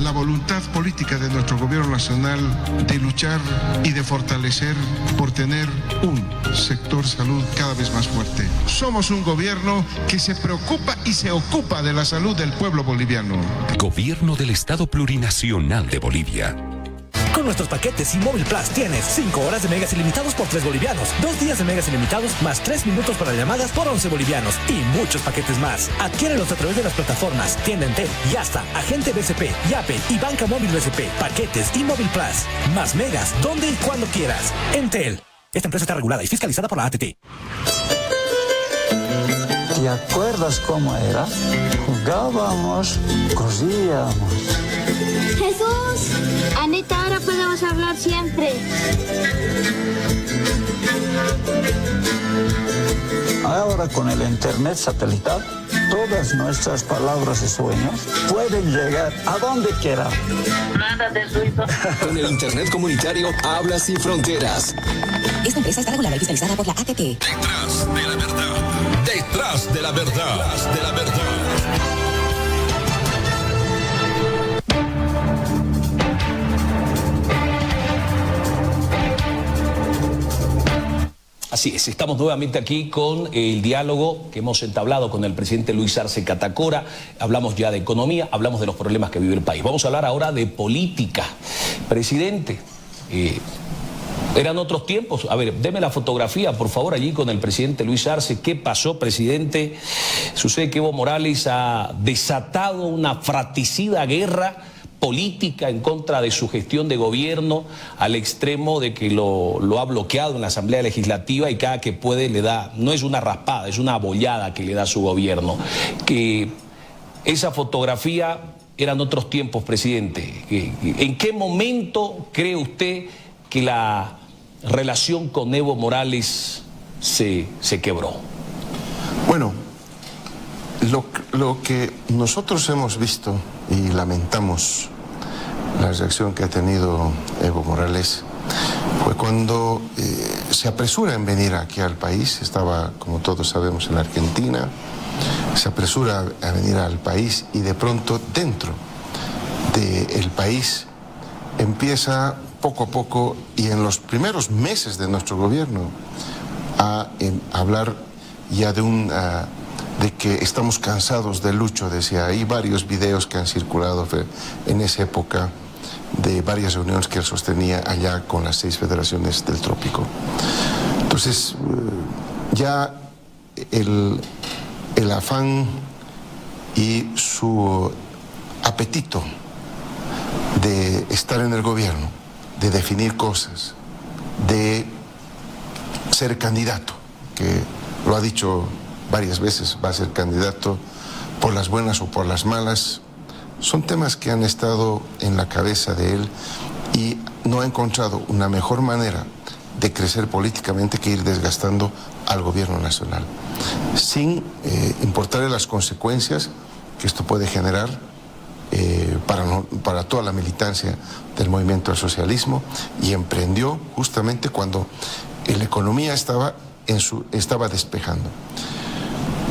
La voluntad política de nuestro gobierno nacional de luchar y de fortalecer por tener un sector salud cada vez más fuerte. Somos un gobierno que se preocupa y se ocupa de la salud del pueblo boliviano. Gobierno del Estado Plurinacional de Bolivia. Con nuestros paquetes y Móvil Plus tienes 5 horas de megas ilimitados por 3 bolivianos, 2 días de megas ilimitados más 3 minutos para llamadas por 11 bolivianos y muchos paquetes más. Adquiérelos a través de las plataformas Tienda Entel, Yasta, Agente BCP, Yape y Banca Móvil BCP. Paquetes y Móvil Plus. Más megas, donde y cuando quieras. Entel. Esta empresa está regulada y fiscalizada por la ATT. ¿Te acuerdas cómo era? Jugábamos, corríamos. Jesús, Anita, ahora podemos hablar siempre. Ahora con el internet satelital, todas nuestras palabras y sueños pueden llegar a donde quiera. Nada de ruido. Con el internet comunitario Habla Sin Fronteras. Esta empresa está regulada y fiscalizada por la ATT. Detrás de la verdad. Detrás de la verdad. Detrás de la verdad. Así es, estamos nuevamente aquí con el diálogo que hemos entablado con el presidente Luis Arce Catacora. Hablamos ya de economía, hablamos de los problemas que vive el país. Vamos a hablar ahora de política. Presidente, eran otros tiempos. A ver, deme la fotografía, por favor, allí con el presidente Luis Arce. ¿Qué pasó, presidente? Sucede que Evo Morales ha desatado una fratricida guerra política en contra de su gestión de gobierno, al extremo de que lo ha bloqueado en la Asamblea Legislativa y cada que puede le da, no es una raspada, es una abollada que le da su gobierno. Que esa fotografía eran otros tiempos, presidente. ¿En qué momento cree usted que la relación con Evo Morales se quebró? Bueno, lo que nosotros hemos visto y lamentamos la reacción que ha tenido Evo Morales fue cuando se apresura en venir aquí al país. Estaba, como todos sabemos, en Argentina, se apresura a venir al país y de pronto dentro del país empieza poco a poco y en los primeros meses de nuestro gobierno a hablar ya de que estamos cansados de Lucho, decía. Hay varios videos que han circulado en esa época de varias reuniones que él sostenía allá con las 6 federaciones del trópico. Entonces, ya el afán y su apetito de estar en el gobierno, de definir cosas, de ser candidato, que lo ha dicho varias veces, va a ser candidato por las buenas o por las malas, son temas que han estado en la cabeza de él y no ha encontrado una mejor manera de crecer políticamente que ir desgastando al gobierno nacional, sin importarle las consecuencias que esto puede generar para toda la militancia del movimiento al socialismo, y emprendió justamente cuando la economía estaba despejando.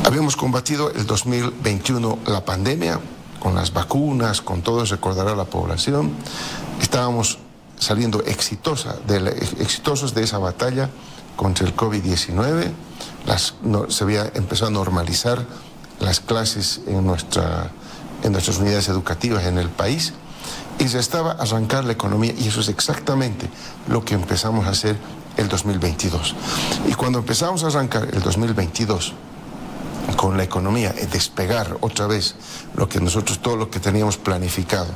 Habíamos combatido el 2021 la pandemia, con las vacunas, con todo, recordará la población. Estábamos saliendo exitosos de esa batalla contra el COVID-19. Se había empezado a normalizar las clases en nuestras unidades educativas en el país y se estaba a arrancar la economía, y eso es exactamente lo que empezamos a hacer el 2022. Y cuando empezamos a arrancar el 2022 con la economía, despegar otra vez todo lo que teníamos planificado,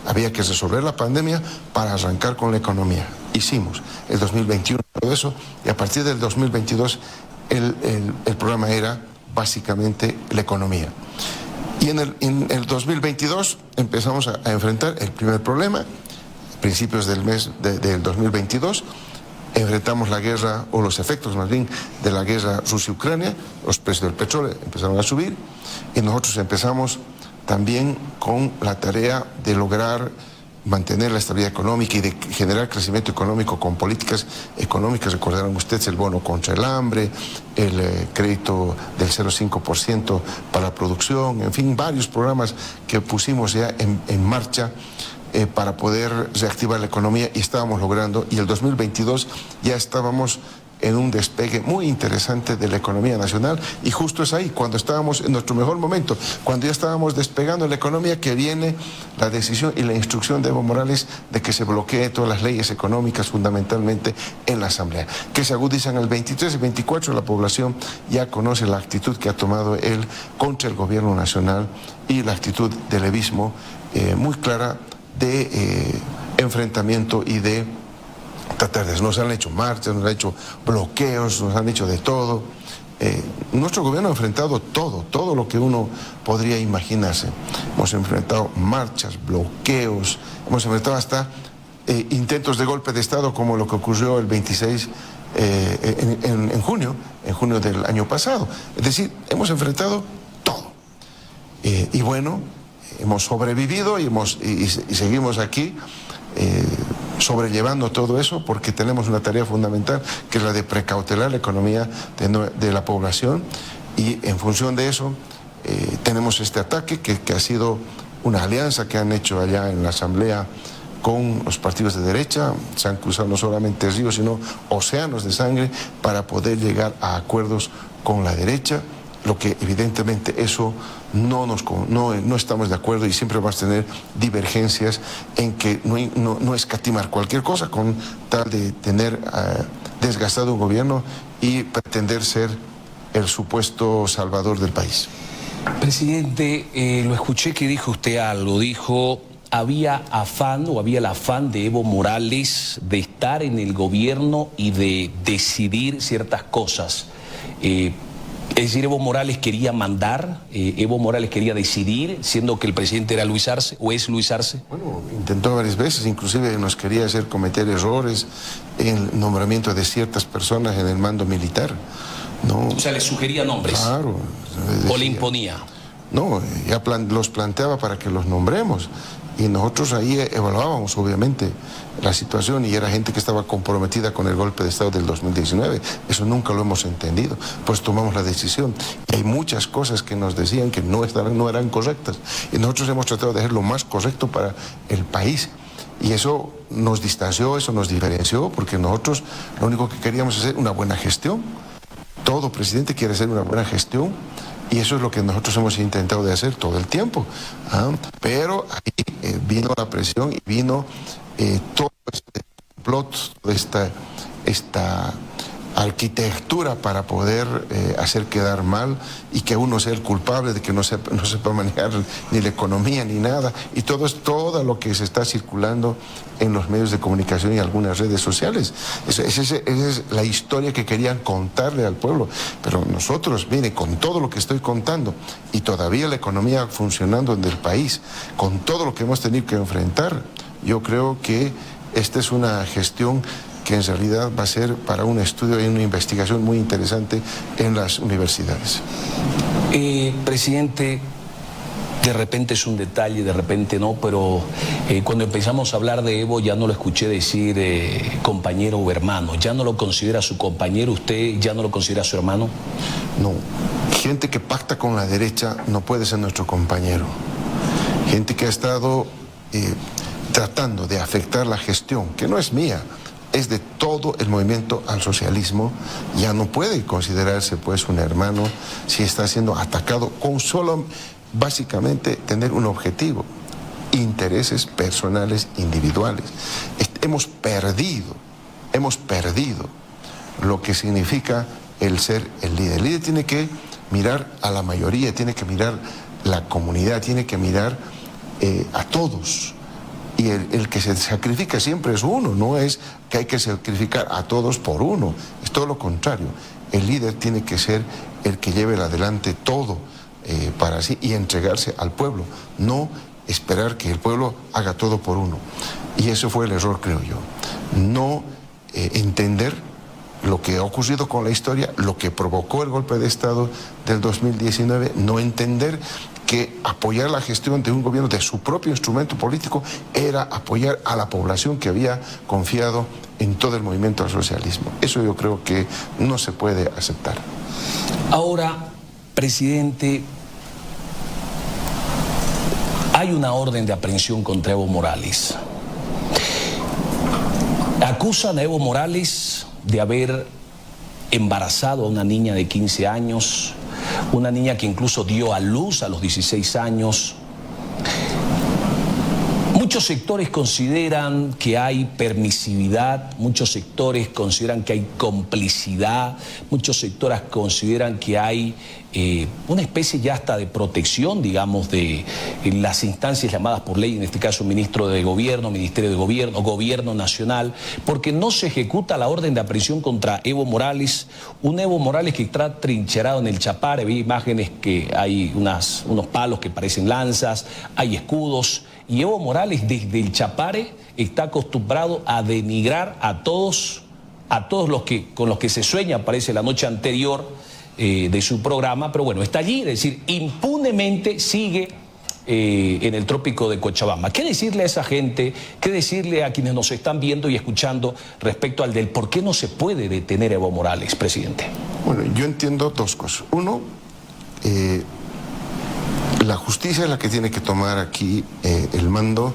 había que resolver la pandemia para arrancar con la economía. Hicimos el 2021 todo eso, y a partir del 2022 el programa era básicamente la economía. Y en el 2022 empezamos a enfrentar el primer problema, principios del 2022, enfrentamos la guerra, o los efectos más bien de la guerra Rusia-Ucrania, los precios del petróleo empezaron a subir y nosotros empezamos también con la tarea de lograr mantener la estabilidad económica y de generar crecimiento económico con políticas económicas. Recordarán ustedes el bono contra el hambre, el crédito del 0,5% para la producción, en fin, varios programas que pusimos ya en marcha para poder reactivar la economía y estábamos logrando, y el 2022 ya estábamos en un despegue muy interesante de la economía nacional, y justo es ahí, cuando estábamos en nuestro mejor momento, cuando ya estábamos despegando la economía, que viene la decisión y la instrucción de Evo Morales de que se bloquee todas las leyes económicas, fundamentalmente en la Asamblea, que se agudizan el 23 y 24, la población ya conoce la actitud que ha tomado él contra el gobierno nacional y la actitud del levismo muy clara de enfrentamiento y de tratar de... Nos han hecho marchas, nos han hecho bloqueos, nos han hecho de todo. Nuestro gobierno ha enfrentado todo lo que uno podría imaginarse. Hemos enfrentado marchas, bloqueos, hemos enfrentado hasta intentos de golpe de Estado, como lo que ocurrió el 26 en junio del año pasado. Es decir, hemos enfrentado todo. Y bueno, hemos sobrevivido y seguimos aquí sobrellevando todo eso, porque tenemos una tarea fundamental, que es la de precautelar la economía de la población, y en función de eso tenemos este ataque que ha sido una alianza que han hecho allá en la Asamblea con los partidos de derecha. Se han cruzado no solamente ríos, sino océanos de sangre para poder llegar a acuerdos con la derecha, lo que evidentemente eso no estamos de acuerdo, y siempre vamos a tener divergencias en que no escatimar cualquier cosa con tal de tener desgastado un gobierno y pretender ser el supuesto salvador del país. Presidente, lo escuché que dijo usted algo, dijo... había el afán de Evo Morales de estar en el gobierno y de decidir ciertas cosas. Es decir, Evo Morales quería mandar, Evo Morales quería decidir, siendo que el presidente era Luis Arce, o es Luis Arce. Bueno, intentó varias veces, inclusive nos quería hacer cometer errores en el nombramiento de ciertas personas en el mando militar, ¿no? O sea, le sugería nombres. Claro. O le imponía. No, ya los planteaba para que los nombremos. Y nosotros ahí evaluábamos obviamente la situación, y era gente que estaba comprometida con el golpe de Estado del 2019. Eso nunca lo hemos entendido, pues tomamos la decisión. Y hay muchas cosas que nos decían que no eran correctas, y nosotros hemos tratado de hacer lo más correcto para el país. Y eso nos distanció, eso nos diferenció, porque nosotros lo único que queríamos es hacer una buena gestión. Todo presidente quiere hacer una buena gestión, y eso es lo que nosotros hemos intentado de hacer todo el tiempo. Pero ahí vino la presión y vino todo este plot, esta arquitectura para poder hacer quedar mal, y que uno sea el culpable de que no sepa manejar ni la economía ni nada, y todo lo que se está circulando en los medios de comunicación y algunas redes sociales. Esa es la historia que querían contarle al pueblo. Pero nosotros, mire, con todo lo que estoy contando, y todavía la economía funcionando en el país, con todo lo que hemos tenido que enfrentar, yo creo que esta es una gestión que en realidad va a ser para un estudio y una investigación muy interesante en las universidades. Presidente, de repente es un detalle, de repente no, pero cuando empezamos a hablar de Evo ya no lo escuché decir compañero o hermano. ¿Ya no lo considera su compañero usted? ¿Ya no lo considera su hermano? No. Gente que pacta con la derecha no puede ser nuestro compañero. Gente que ha estado tratando de afectar la gestión, que no es mía, es de todo el movimiento al socialismo, ya no puede considerarse pues un hermano si está siendo atacado con solo, básicamente, tener un objetivo: intereses personales individuales. Hemos perdido lo que significa el ser el líder. El líder tiene que mirar a la mayoría, tiene que mirar la comunidad, tiene que mirar a todos. Y el que se sacrifica siempre es uno, no es que hay que sacrificar a todos por uno, es todo lo contrario. El líder tiene que ser el que lleve adelante todo para sí y entregarse al pueblo, no esperar que el pueblo haga todo por uno. Y eso fue el error, creo yo. No entender lo que ha ocurrido con la historia, lo que provocó el golpe de Estado del 2019, no entender que apoyar la gestión de un gobierno de su propio instrumento político era apoyar a la población que había confiado en todo el movimiento al socialismo. Eso yo creo que no se puede aceptar. Ahora, presidente, hay una orden de aprehensión contra Evo Morales. Acusan a Evo Morales de haber embarazado a una niña de 15 años, una niña que incluso dio a luz a los 16 años. Muchos sectores consideran que hay permisividad, muchos sectores consideran que hay complicidad, muchos sectores consideran que hay una especie ya hasta de protección, digamos, de las instancias llamadas por ley, en este caso Ministro de Gobierno, Ministerio de Gobierno, Gobierno Nacional, porque no se ejecuta la orden de aprehensión contra Evo Morales, un Evo Morales que está trincherado en el Chapare. Vi imágenes que hay unos palos que parecen lanzas, hay escudos, y Evo Morales desde el Chapare está acostumbrado a denigrar a todos los que, con los que se sueña, parece la noche anterior de su programa, pero bueno, está allí, es decir, impunemente sigue en el trópico de Cochabamba. ¿Qué decirle a esa gente, qué decirle a quienes nos están viendo y escuchando respecto al del por qué no se puede detener a Evo Morales, presidente? Bueno, yo entiendo dos cosas. Uno, la justicia es la que tiene que tomar aquí el mando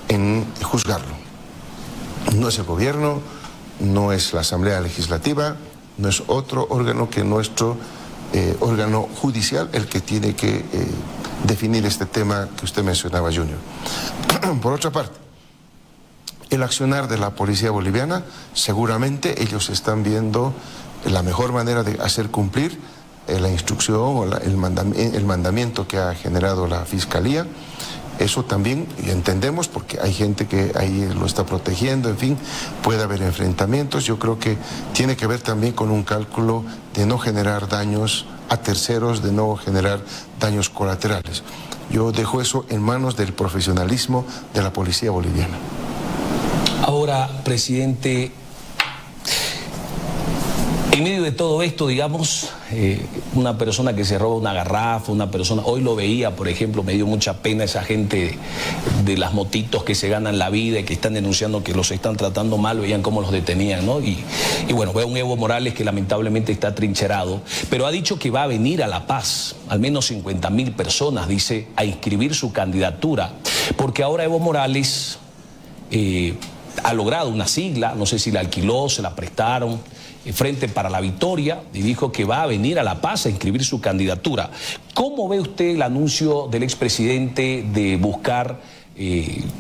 en juzgarlo. No es el gobierno, no es la Asamblea Legislativa, no es otro órgano que nuestro órgano judicial el que tiene que definir este tema que usted mencionaba, Junior. Por otra parte, el accionar de la policía boliviana, seguramente ellos están viendo la mejor manera de hacer cumplir la instrucción o el mandamiento que ha generado la Fiscalía. Eso también entendemos, porque hay gente que ahí lo está protegiendo, en fin, puede haber enfrentamientos. Yo creo que tiene que ver también con un cálculo de no generar daños a terceros, de no generar daños colaterales. Yo dejo eso en manos del profesionalismo de la policía boliviana. Ahora, presidente, en medio de todo esto, digamos, una persona que se roba una garrafa, una persona, hoy lo veía, por ejemplo, me dio mucha pena esa gente de las motitos que se ganan la vida y que están denunciando que los están tratando mal, veían cómo los detenían, ¿no? Y bueno, veo a un Evo Morales que lamentablemente está trincherado, pero ha dicho que va a venir a La Paz, al menos 50.000 personas, dice, a inscribir su candidatura, porque ahora Evo Morales ha logrado una sigla, no sé si la alquiló, se la prestaron, Frente para la Victoria, y dijo que va a venir a La Paz a inscribir su candidatura. ¿Cómo ve usted el anuncio del expresidente de buscar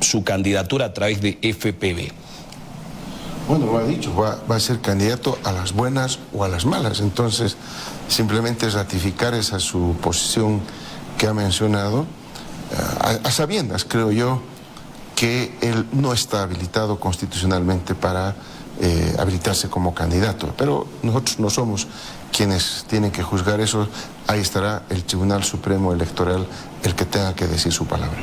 su candidatura a través de FPV? Bueno, lo ha dicho, va a ser candidato a las buenas o a las malas. Entonces, simplemente ratificar esa su posición que ha mencionado, a sabiendas, creo yo, que él no está habilitado constitucionalmente para habilitarse como candidato, pero nosotros no somos quienes tienen que juzgar eso. Ahí estará el Tribunal Supremo Electoral el que tenga que decir su palabra.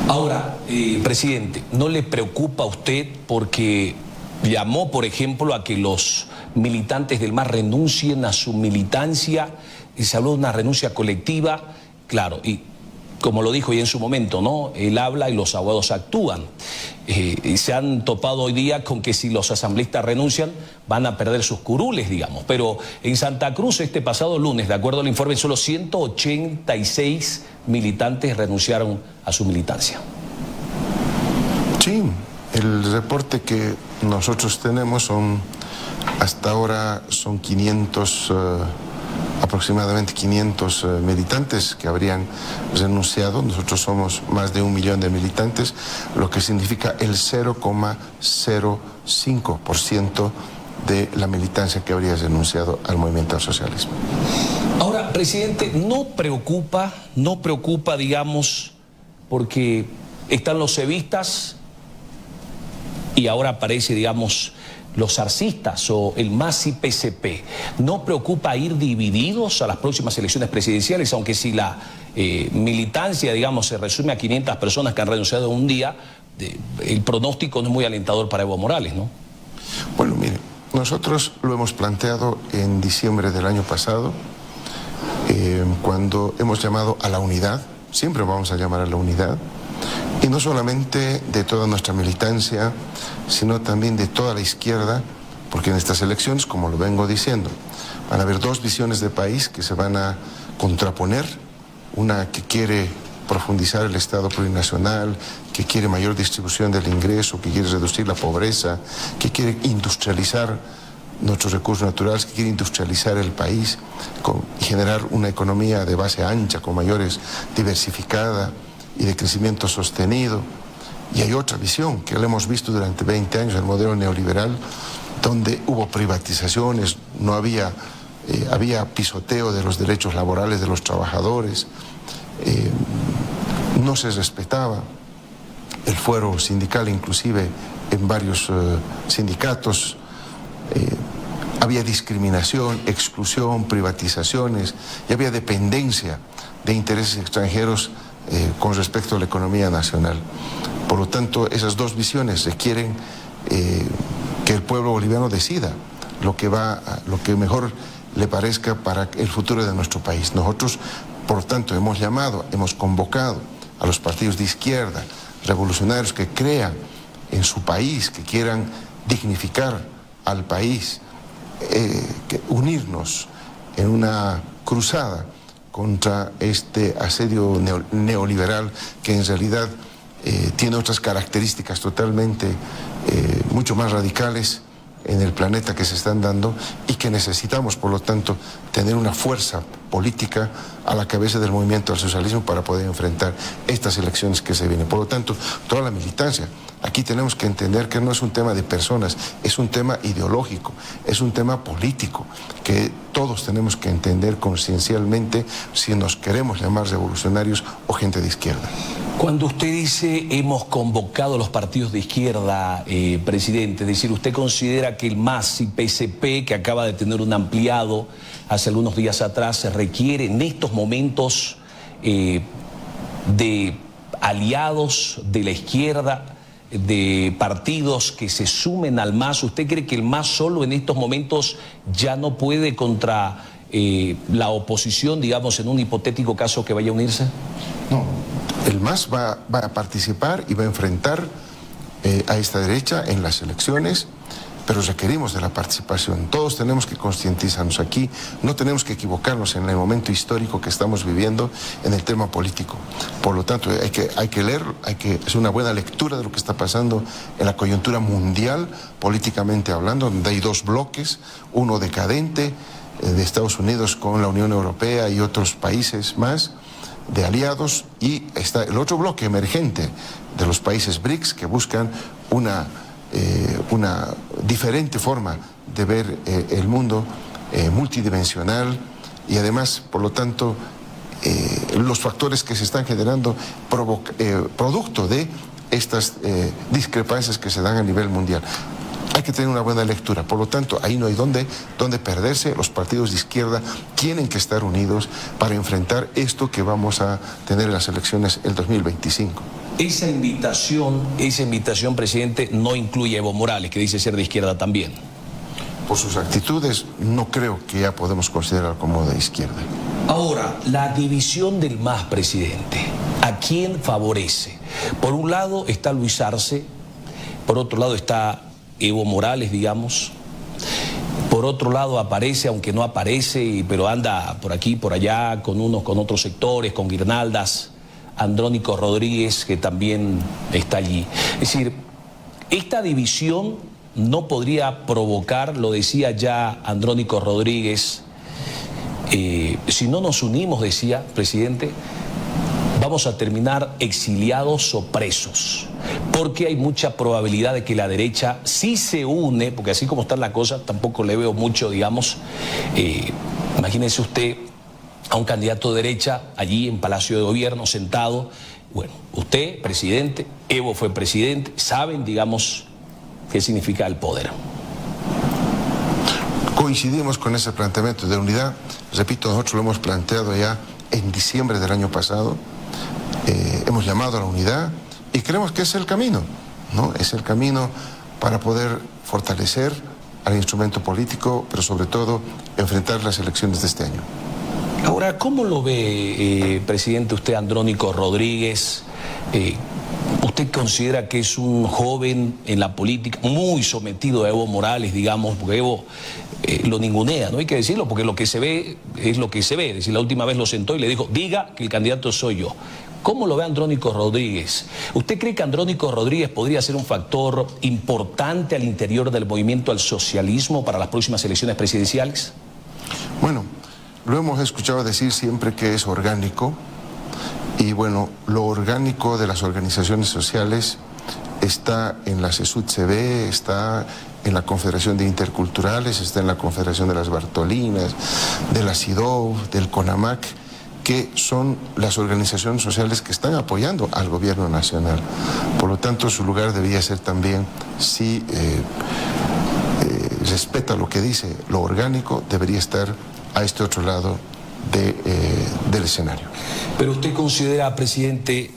Ahora, presidente, ¿no le preocupa a usted porque llamó, por ejemplo, a que los militantes del MAS renuncien a su militancia y se habló de una renuncia colectiva? Claro, y como lo dijo ya en su momento, ¿no? Él habla y los abogados actúan. Y se han topado hoy día con que si los asambleístas renuncian van a perder sus curules, digamos. Pero en Santa Cruz este pasado lunes, de acuerdo al informe, solo 186 militantes renunciaron a su militancia. Sí, el reporte que nosotros tenemos hasta ahora son 500... aproximadamente 500 militantes que habrían renunciado. Nosotros somos más de 1 millón de militantes, lo que significa el 0,05% de la militancia que habría renunciado al movimiento al socialismo. Ahora, presidente, ¿no preocupa, digamos, porque están los cevistas y ahora aparece, digamos, los arcistas o el MAS y PCP? ¿No preocupa ir divididos a las próximas elecciones presidenciales, aunque si la militancia, digamos, se resume a 500 personas que han renunciado en un día, el pronóstico no es muy alentador para Evo Morales, ¿no? Bueno, mire, nosotros lo hemos planteado en diciembre del año pasado, cuando hemos llamado a la unidad, siempre vamos a llamar a la unidad, y no solamente de toda nuestra militancia, sino también de toda la izquierda, porque en estas elecciones, como lo vengo diciendo, van a haber dos visiones de país que se van a contraponer, una que quiere profundizar el Estado plurinacional, que quiere mayor distribución del ingreso, que quiere reducir la pobreza, que quiere industrializar nuestros recursos naturales, que quiere industrializar el país y generar una economía de base ancha, con mayores diversificada y de crecimiento sostenido. Y hay otra visión que la hemos visto durante 20 años, el modelo neoliberal, donde hubo privatizaciones, no había pisoteo de los derechos laborales de los trabajadores, no se respetaba el fuero sindical, inclusive en varios sindicatos, había discriminación, exclusión, privatizaciones, y había dependencia de intereses extranjeros con respecto a la economía nacional. Por lo tanto, esas dos visiones requieren que el pueblo boliviano decida lo que mejor le parezca para el futuro de nuestro país. Nosotros, por tanto, hemos convocado a los partidos de izquierda, revolucionarios que crean en su país, que quieran dignificar al país, que unirnos en una cruzada contra este asedio neoliberal que en realidad tiene otras características totalmente mucho más radicales en el planeta que se están dando, y que necesitamos, por lo tanto, tener una fuerza política a la cabeza del movimiento al socialismo para poder enfrentar estas elecciones que se vienen. Por lo tanto, toda la militancia, aquí tenemos que entender que no es un tema de personas, es un tema ideológico, es un tema político, que todos tenemos que entender conciencialmente si nos queremos llamar revolucionarios o gente de izquierda. Cuando usted dice hemos convocado a los partidos de izquierda, presidente, es decir, ¿usted considera que el MAS y PSP, que acaba de tener un ampliado hace algunos días atrás, se requiere en estos momentos de aliados de la izquierda, de partidos que se sumen al MAS? ¿Usted cree que el MAS solo en estos momentos ya no puede contra la oposición, digamos, en un hipotético caso que vaya a unirse? No. El MAS va a participar y va a enfrentar a esta derecha en las elecciones, pero requerimos de la participación. Todos tenemos que concientizarnos aquí, no tenemos que equivocarnos en el momento histórico que estamos viviendo en el tema político. Por lo tanto, hay que leer, es una buena lectura de lo que está pasando en la coyuntura mundial, políticamente hablando, donde hay dos bloques, uno decadente de Estados Unidos con la Unión Europea y otros países más, de aliados, y está el otro bloque emergente de los países BRICS que buscan una diferente forma de ver el mundo, multidimensional, y además, por lo tanto, los factores que se están generando producto de estas discrepancias que se dan a nivel mundial. Hay que tener una buena lectura, por lo tanto, ahí no hay dónde perderse. Los partidos de izquierda tienen que estar unidos para enfrentar esto que vamos a tener en las elecciones el 2025. Esa invitación, presidente, no incluye a Evo Morales, que dice ser de izquierda también. Por sus actitudes, no creo que ya podemos considerar como de izquierda. Ahora, la división del MAS, presidente, ¿a quién favorece? Por un lado está Luis Arce, por otro lado está Evo Morales, digamos. Por otro lado aparece, aunque no aparece, pero anda por aquí, por allá, con otros sectores, con guirnaldas, Andrónico Rodríguez, que también está allí. Es decir, esta división no podría provocar, lo decía ya Andrónico Rodríguez, si no nos unimos, decía, presidente, vamos a terminar exiliados o presos, porque hay mucha probabilidad de que la derecha sí se une, porque así como está la cosa, tampoco le veo mucho, digamos, imagínese usted a un candidato de derecha allí en Palacio de Gobierno sentado. Bueno, usted, presidente, Evo fue presidente, saben, digamos, qué significa el poder. Coincidimos con ese planteamiento de unidad. Repito, nosotros lo hemos planteado ya en diciembre del año pasado. Hemos llamado a la unidad y creemos que es el camino, ¿no? Es el camino para poder fortalecer al instrumento político, pero sobre todo enfrentar las elecciones de este año. Ahora, ¿cómo lo ve, presidente, usted, Andrónico Rodríguez? ¿Usted considera que es un joven en la política muy sometido a Evo Morales, digamos, porque Evo lo ningunea, no hay que decirlo, porque lo que se ve es lo que se ve? Es decir, la última vez lo sentó y le dijo, diga que el candidato soy yo. ¿Cómo lo ve Andrónico Rodríguez? ¿Usted cree que Andrónico Rodríguez podría ser un factor importante al interior del movimiento al socialismo para las próximas elecciones presidenciales? Bueno, lo hemos escuchado decir siempre que es orgánico. Y bueno, lo orgánico de las organizaciones sociales está en la CESUD-CB, está en la Confederación de Interculturales, está en la Confederación de las Bartolinas, de la CIDOV, del CONAMAC, que son las organizaciones sociales que están apoyando al gobierno nacional. Por lo tanto, su lugar debía ser también, si respeta lo que dice lo orgánico, debería estar a este otro lado del escenario. Pero usted considera, presidente,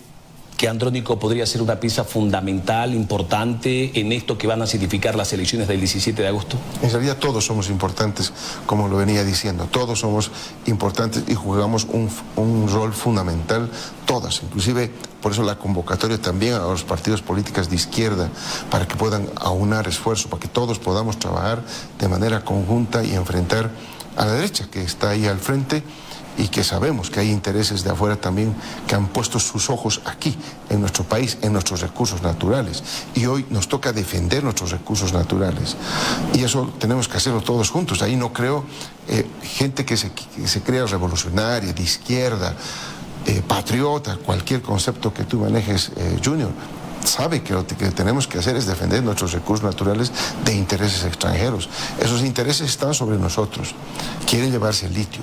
que Andrónico podría ser una pieza fundamental, importante en esto que van a significar las elecciones del 17 de agosto. En realidad todos somos importantes, como lo venía diciendo, todos somos importantes y jugamos un rol fundamental, todas, inclusive por eso la convocatoria también a los partidos políticos de izquierda, para que puedan aunar esfuerzos, para que todos podamos trabajar de manera conjunta y enfrentar a la derecha que está ahí al frente, y que sabemos que hay intereses de afuera también que han puesto sus ojos aquí, en nuestro país, en nuestros recursos naturales. Y hoy nos toca defender nuestros recursos naturales. Y eso tenemos que hacerlo todos juntos. Ahí no creo gente que se crea revolucionaria, de izquierda, patriota, cualquier concepto que tú manejes, Junior, sabe que lo que tenemos que hacer es defender nuestros recursos naturales de intereses extranjeros. Esos intereses están sobre nosotros. Quieren llevarse el litio.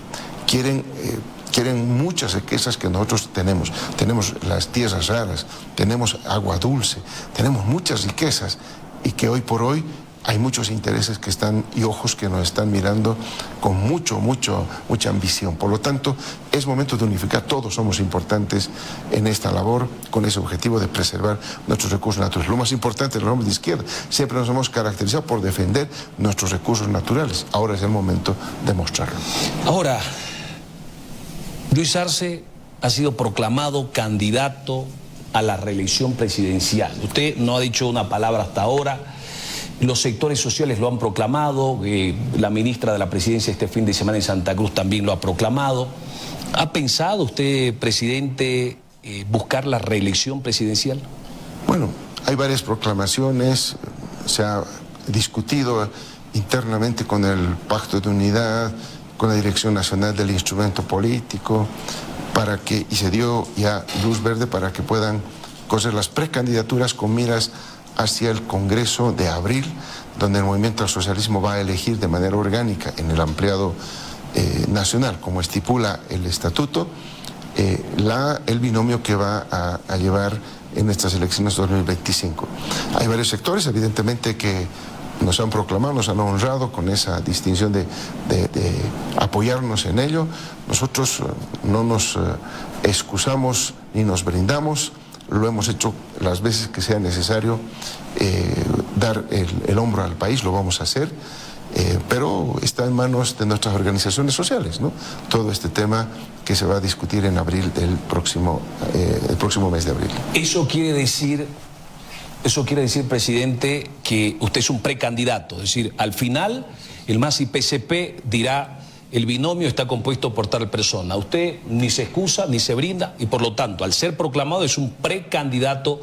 Quieren muchas riquezas que nosotros tenemos. Tenemos las tierras raras, tenemos agua dulce, tenemos muchas riquezas y que hoy por hoy hay muchos intereses que están y ojos que nos están mirando con mucha ambición. Por lo tanto, es momento de unificar. Todos somos importantes en esta labor con ese objetivo de preservar nuestros recursos naturales. Lo más importante, los hombres de izquierda, siempre nos hemos caracterizado por defender nuestros recursos naturales. Ahora es el momento de mostrarlo. Ahora, Luis Arce ha sido proclamado candidato a la reelección presidencial. Usted no ha dicho una palabra hasta ahora. Los sectores sociales lo han proclamado. La ministra de la Presidencia este fin de semana en Santa Cruz también lo ha proclamado. ¿Ha pensado usted, presidente, buscar la reelección presidencial? Bueno, hay varias proclamaciones. Se ha discutido internamente con el Pacto de Unidad, con la Dirección Nacional del Instrumento Político, y se dio ya luz verde para que puedan correr las precandidaturas con miras hacia el Congreso de abril, donde el Movimiento al Socialismo va a elegir de manera orgánica en el ampliado nacional, como estipula el estatuto, el binomio que va a llevar en estas elecciones 2025. Hay varios sectores, evidentemente, que nos han proclamado, nos han honrado con esa distinción de apoyarnos en ello. Nosotros no nos excusamos ni nos brindamos, lo hemos hecho las veces que sea necesario dar el hombro al país, lo vamos a hacer, pero está en manos de nuestras organizaciones sociales, ¿no? Todo este tema que se va a discutir en abril el próximo mes de abril. Eso quiere decir, presidente, que usted es un precandidato, es decir, al final el MAS y PCP dirá: el binomio está compuesto por tal persona. Usted ni se excusa ni se brinda y por lo tanto, al ser proclamado, es un precandidato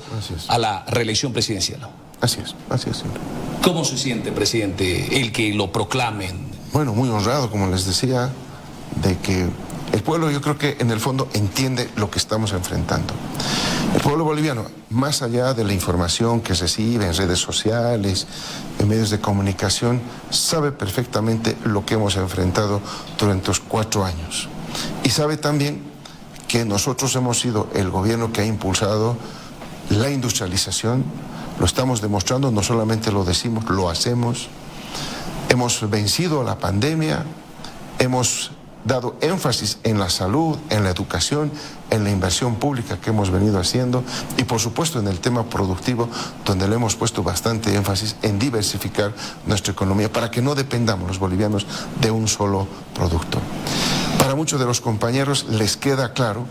a la reelección presidencial. Así es siempre. ¿Cómo se siente, presidente, el que lo proclamen? Bueno, muy honrado, como les decía, de que el pueblo, yo creo que en el fondo entiende lo que estamos enfrentando. El pueblo boliviano, más allá de la información que recibe en redes sociales, en medios de comunicación, sabe perfectamente lo que hemos enfrentado durante los 4 años. Y sabe también que nosotros hemos sido el gobierno que ha impulsado la industrialización, lo estamos demostrando, no solamente lo decimos, lo hacemos. Hemos vencido la pandemia, hemos dado énfasis en la salud, en la educación, en la inversión pública que hemos venido haciendo y por supuesto en el tema productivo, donde le hemos puesto bastante énfasis en diversificar nuestra economía para que no dependamos los bolivianos de un solo producto. Para muchos de los compañeros les queda claro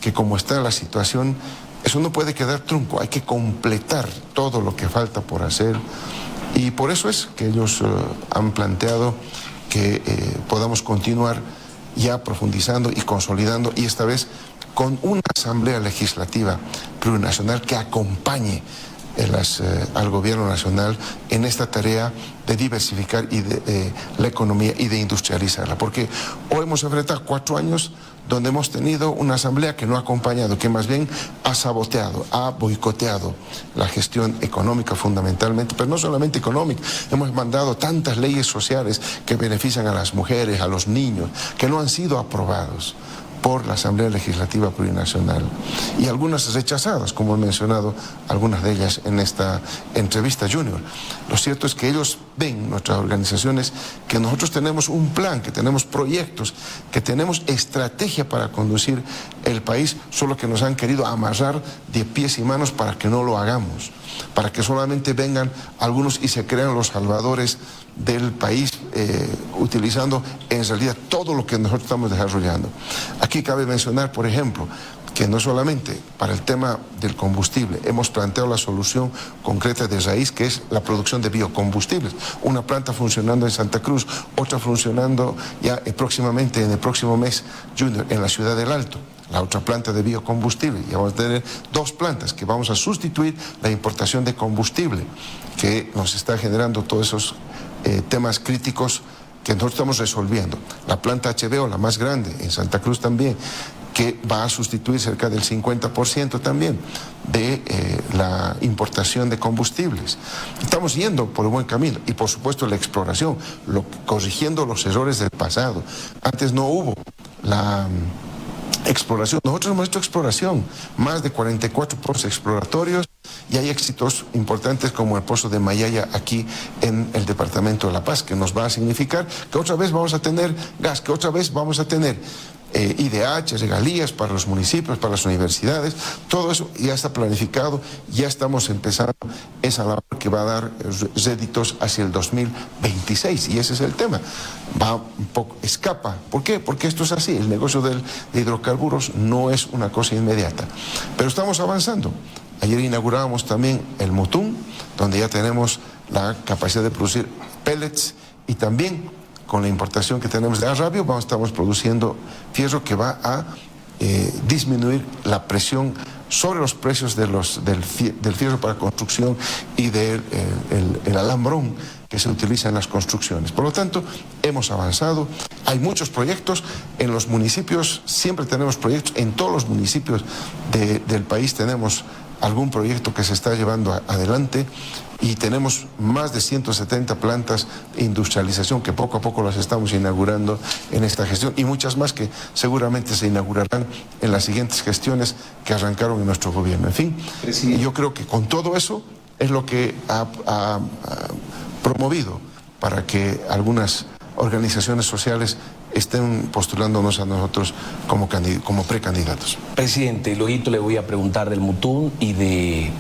que como está la situación, eso no puede quedar trunco, hay que completar todo lo que falta por hacer y por eso es que ellos han planteado que podamos continuar ya profundizando y consolidando y esta vez con una asamblea legislativa plurinacional que acompañe al gobierno nacional en esta tarea de diversificar y la economía y de industrializarla, porque hoy hemos enfrentado 4 años donde hemos tenido una asamblea que no ha acompañado, que más bien ha saboteado, ha boicoteado la gestión económica fundamentalmente, pero no solamente económica, hemos mandado tantas leyes sociales que benefician a las mujeres, a los niños, que no han sido aprobados por la Asamblea Legislativa Plurinacional y algunas rechazadas, como he mencionado algunas de ellas en esta entrevista Junior. Lo cierto es que ellos ven, nuestras organizaciones, que nosotros tenemos un plan, que tenemos proyectos, que tenemos estrategia para conducir el país, solo que nos han querido amarrar de pies y manos para que no lo hagamos, para que solamente vengan algunos y se crean los salvadores del país, utilizando en realidad todo lo que nosotros estamos desarrollando. Aquí cabe mencionar, por ejemplo, que no solamente para el tema del combustible, hemos planteado la solución concreta de raíz, que es la producción de biocombustibles. Una planta funcionando en Santa Cruz, otra funcionando ya próximamente, en el próximo mes, Junior, en la ciudad del Alto. La otra planta de biocombustible. Y vamos a tener 2 plantas que vamos a sustituir la importación de combustible, que nos está generando todos esos temas críticos que nosotros estamos resolviendo. La planta HBO, la más grande, en Santa Cruz también, que va a sustituir cerca del 50% también de la importación de combustibles. Estamos yendo por un buen camino y por supuesto la exploración, corrigiendo los errores del pasado. Antes no hubo la exploración. Nosotros hemos hecho exploración, más de 44 pozos exploratorios y hay éxitos importantes como el pozo de Mayaya aquí en el departamento de La Paz, que nos va a significar que otra vez vamos a tener gas, que otra vez vamos a tener IDH, regalías para los municipios, para las universidades, todo eso ya está planificado, ya estamos empezando esa labor que va a dar réditos hacia el 2026 y ese es el tema. Va un poco, escapa. ¿Por qué? Porque esto es así, el negocio de hidrocarburos no es una cosa inmediata, pero estamos avanzando. Ayer inaugurábamos también el Mutún, donde ya tenemos la capacidad de producir pellets y también con la importación que tenemos de Arabia, estamos produciendo fierro que va a disminuir la presión sobre los precios del fierro para construcción y del alambrón que se utiliza en las construcciones. Por lo tanto, hemos avanzado, hay muchos proyectos en los municipios, siempre tenemos proyectos, en todos los municipios del país tenemos algún proyecto que se está llevando adelante y tenemos más de 170 plantas de industrialización que poco a poco las estamos inaugurando en esta gestión y muchas más que seguramente se inaugurarán en las siguientes gestiones que arrancaron en nuestro gobierno. En fin, yo creo que con todo eso es lo que ha promovido para que algunas organizaciones sociales estén postulándonos a nosotros como precandidatos. Presidente, luego le voy a preguntar del Mutún y de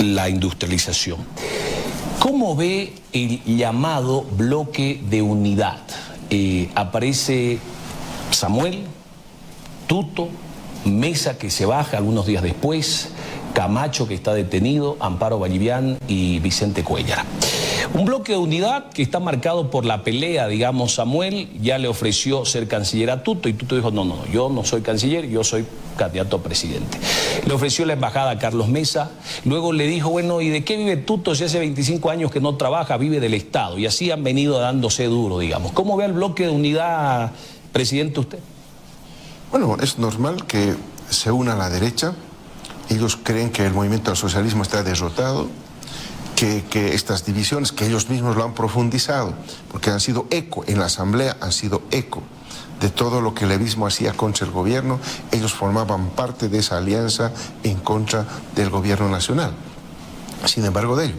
la industrialización. ¿Cómo ve el llamado bloque de unidad? Aparece Samuel, Tuto, Mesa que se baja algunos días después, Camacho que está detenido, Amparo Vallivian y Vicente Cuéllar. Un bloque de unidad que está marcado por la pelea, digamos. Samuel ya le ofreció ser canciller a Tuto y Tuto dijo, no, yo no soy canciller, yo soy candidato a presidente. Le ofreció la embajada a Carlos Mesa, luego le dijo, bueno, ¿y de qué vive Tuto si hace 25 años que no trabaja, vive del Estado? Y así han venido dándose duro, digamos. ¿Cómo ve el bloque de unidad, presidente, usted? Bueno, es normal que se una a la derecha. Ellos creen que el movimiento del socialismo está derrotado, que estas divisiones, que ellos mismos lo han profundizado, porque han sido eco, en la asamblea han sido eco de todo lo que el levismo hacía contra el gobierno. Ellos formaban parte de esa alianza en contra del gobierno nacional. Sin embargo de ello,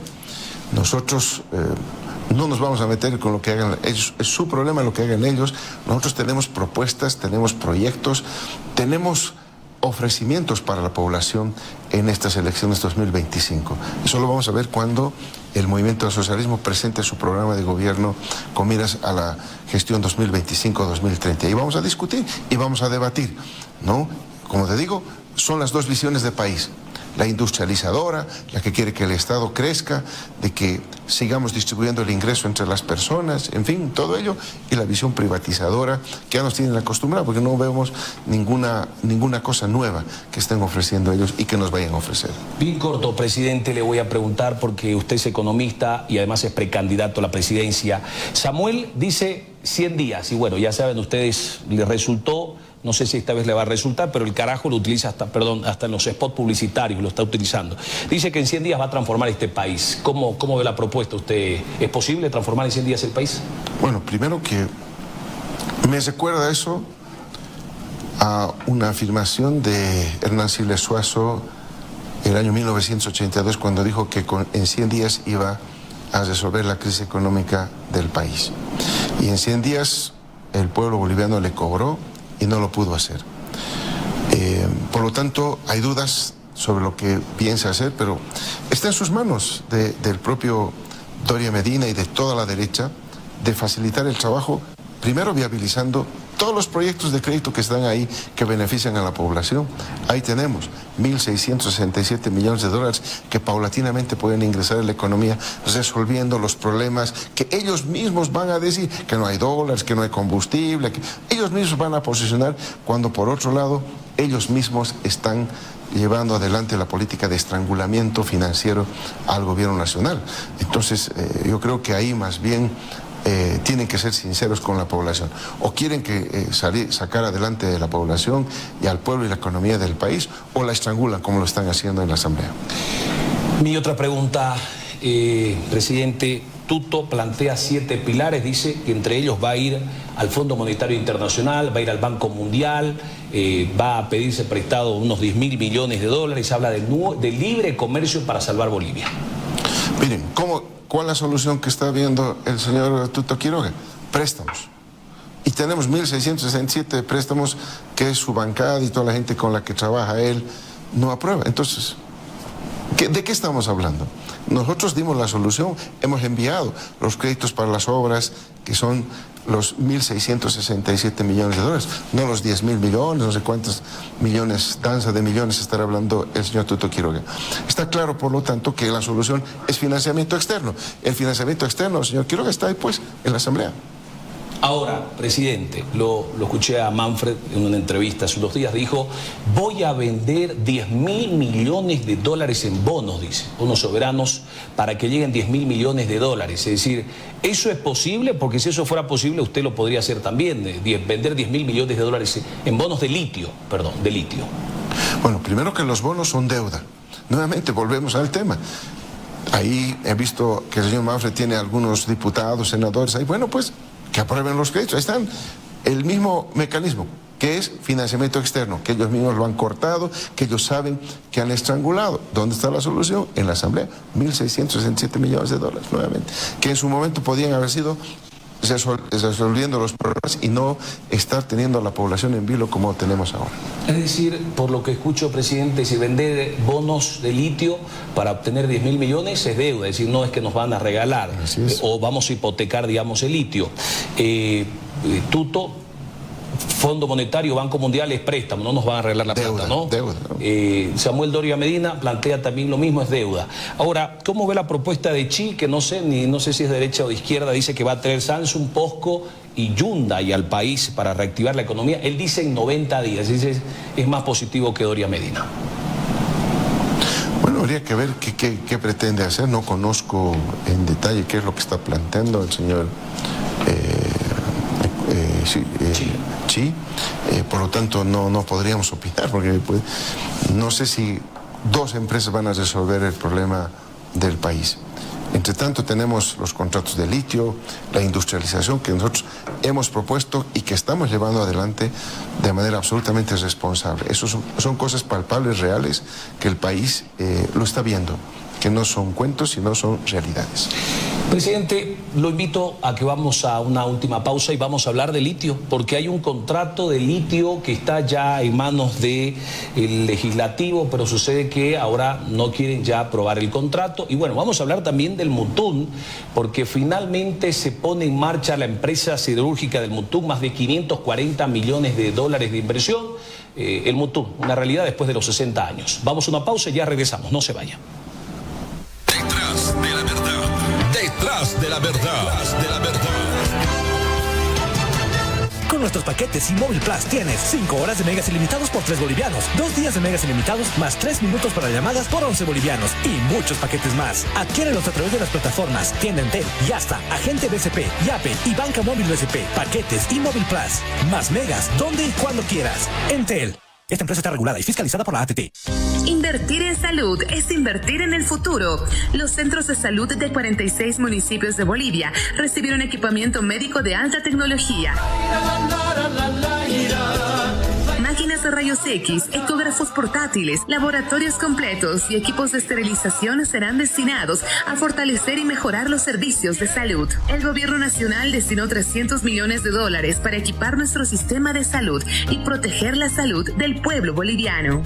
nosotros No nos vamos a meter con lo que hagan ellos, es su problema lo que hagan ellos. Nosotros tenemos propuestas, tenemos proyectos, tenemos ofrecimientos para la población en estas elecciones 2025. Eso lo vamos a ver cuando el Movimiento al Socialismo presente su programa de gobierno con miras a la gestión 2025-2030. Y vamos a discutir y vamos a debatir, ¿no? Como te digo, son las dos visiones de país. La industrializadora, la que quiere que el Estado crezca, de que sigamos distribuyendo el ingreso entre las personas, en fin, todo ello, y la visión privatizadora que ya nos tienen acostumbrados, porque no vemos ninguna cosa nueva que estén ofreciendo ellos y que nos vayan a ofrecer. Bien corto, presidente, le voy a preguntar, porque usted es economista y además es precandidato a la presidencia. Samuel dice 100 días, y bueno, ya saben ustedes, le resultó... No sé si esta vez le va a resultar, pero el carajo lo utiliza hasta en los spots publicitarios, lo está utilizando. Dice que en 100 días va a transformar este país. ¿Cómo ve la propuesta usted? ¿Es posible transformar en 100 días el país? Bueno, primero que me recuerda eso a una afirmación de Hernán Siles Suazo el año 1982, cuando dijo que en 100 días iba a resolver la crisis económica del país. Y en 100 días el pueblo boliviano le cobró y no lo pudo hacer. Por lo tanto, hay dudas sobre lo que piensa hacer, pero está en sus manos del propio Doria Medina y de toda la derecha de facilitar el trabajo, primero viabilizando todos los proyectos de crédito que están ahí, que benefician a la población. Ahí tenemos 1.667 millones de dólares que paulatinamente pueden ingresar en la economía, resolviendo los problemas que ellos mismos van a decir, que no hay dólares, que no hay combustible, que ellos mismos van a posicionar, cuando por otro lado ellos mismos están llevando adelante la política de estrangulamiento financiero al gobierno nacional. Entonces, yo creo que ahí más bien tienen que ser sinceros con la población. O quieren que sacar adelante de la población y al pueblo y la economía del país, o la estrangulan como lo están haciendo en la Asamblea. Mi otra pregunta, presidente. Tuto plantea 7 pilares, dice que entre ellos va a ir al Fondo Monetario Internacional, va a ir al Banco Mundial, va a pedirse prestado unos 10.000 millones de dólares, habla de libre comercio para salvar Bolivia. Miren, ¿cuál es la solución que está viendo el señor Tuto Quiroga? Préstamos. Y tenemos 1.667 préstamos que su bancada y toda la gente con la que trabaja él no aprueba. Entonces, ¿de qué estamos hablando? Nosotros dimos la solución, hemos enviado los créditos para las obras, que son los 1.667 millones de dólares, no los 10.000 millones, no sé cuántos millones, danza de millones estará hablando el señor Tuto Quiroga. Está claro, por lo tanto, que la solución es financiamiento externo. El financiamiento externo, señor Quiroga, está ahí, pues, en la Asamblea. Ahora, presidente, lo escuché a Manfred en una entrevista hace unos días, dijo, voy a vender 10.000 millones de dólares en bonos, dice, bonos soberanos, para que lleguen 10.000 millones de dólares. Es decir, ¿eso es posible? Porque si eso fuera posible, usted lo podría hacer también, vender 10.000 millones de dólares en bonos de litio, de litio. Bueno, primero que los bonos son deuda. Nuevamente, volvemos al tema. Ahí he visto que el señor Manfred tiene algunos diputados, senadores, ahí, bueno, pues, que aprueben los créditos. Ahí están el mismo mecanismo, que es financiamiento externo, que ellos mismos lo han cortado, que ellos saben que han estrangulado. ¿Dónde está la solución? En la Asamblea. 1.667 millones de dólares, nuevamente, que en su momento podían haber sido resolviendo los problemas y no estar teniendo a la población en vilo como tenemos ahora. Es decir, por lo que escucho, presidente, si vender bonos de litio para obtener 10.000 millones es deuda, es decir, no es que nos van a regalar o vamos a hipotecar, digamos, el litio. Tuto, Fondo Monetario, Banco Mundial es préstamo, no nos van a arreglar la plata, ¿no? Deuda. Samuel Doria Medina plantea también lo mismo, es deuda. Ahora, ¿cómo ve la propuesta de Chi, que no sé si es de derecha o de izquierda, dice que va a traer Samsung, POSCO y Hyundai al país para reactivar la economía? Él dice en 90 días, dice es más positivo que Doria Medina. Bueno, habría que ver qué pretende hacer, no conozco en detalle qué es lo que está planteando el señor Chi. Por lo tanto no podríamos opinar, porque pues, no sé si 2 empresas van a resolver el problema del país. Entre tanto tenemos los contratos de litio, la industrialización que nosotros hemos propuesto y que estamos llevando adelante de manera absolutamente responsable. Eso son cosas palpables, reales, que el país lo está viendo, que no son cuentos, sino son realidades. Presidente, lo invito a que vamos a una última pausa y vamos a hablar de litio, porque hay un contrato de litio que está ya en manos del legislativo, pero sucede que ahora no quieren ya aprobar el contrato. Y bueno, vamos a hablar también del Muntún, porque finalmente se pone en marcha la empresa siderúrgica del Muntún, más de 540 millones de dólares de inversión. El Muntún, una realidad después de los 60 años. Vamos a una pausa y ya regresamos, no se vaya. Detrás de la verdad. Detrás de la verdad, de la verdad. Con nuestros paquetes y Móvil Plus tienes 5 horas de megas ilimitados por 3 bolivianos, 2 días de megas ilimitados más 3 minutos para llamadas por 11 bolivianos y muchos paquetes más. Adquiérelos a través de las plataformas Tienda Entel, Yasta, Agente BCP, Yape y Banca Móvil BCP. Paquetes y Móvil Plus. Más megas, donde y cuando quieras. Entel. Esta empresa está regulada y fiscalizada por la ATT. Invertir en salud es invertir en el futuro. Los centros de salud de 46 municipios de Bolivia recibieron equipamiento médico de alta tecnología. Máquinas de rayos X, ecógrafos portátiles, laboratorios completos y equipos de esterilización serán destinados a fortalecer y mejorar los servicios de salud. El gobierno nacional destinó 300 millones de dólares para equipar nuestro sistema de salud y proteger la salud del pueblo boliviano.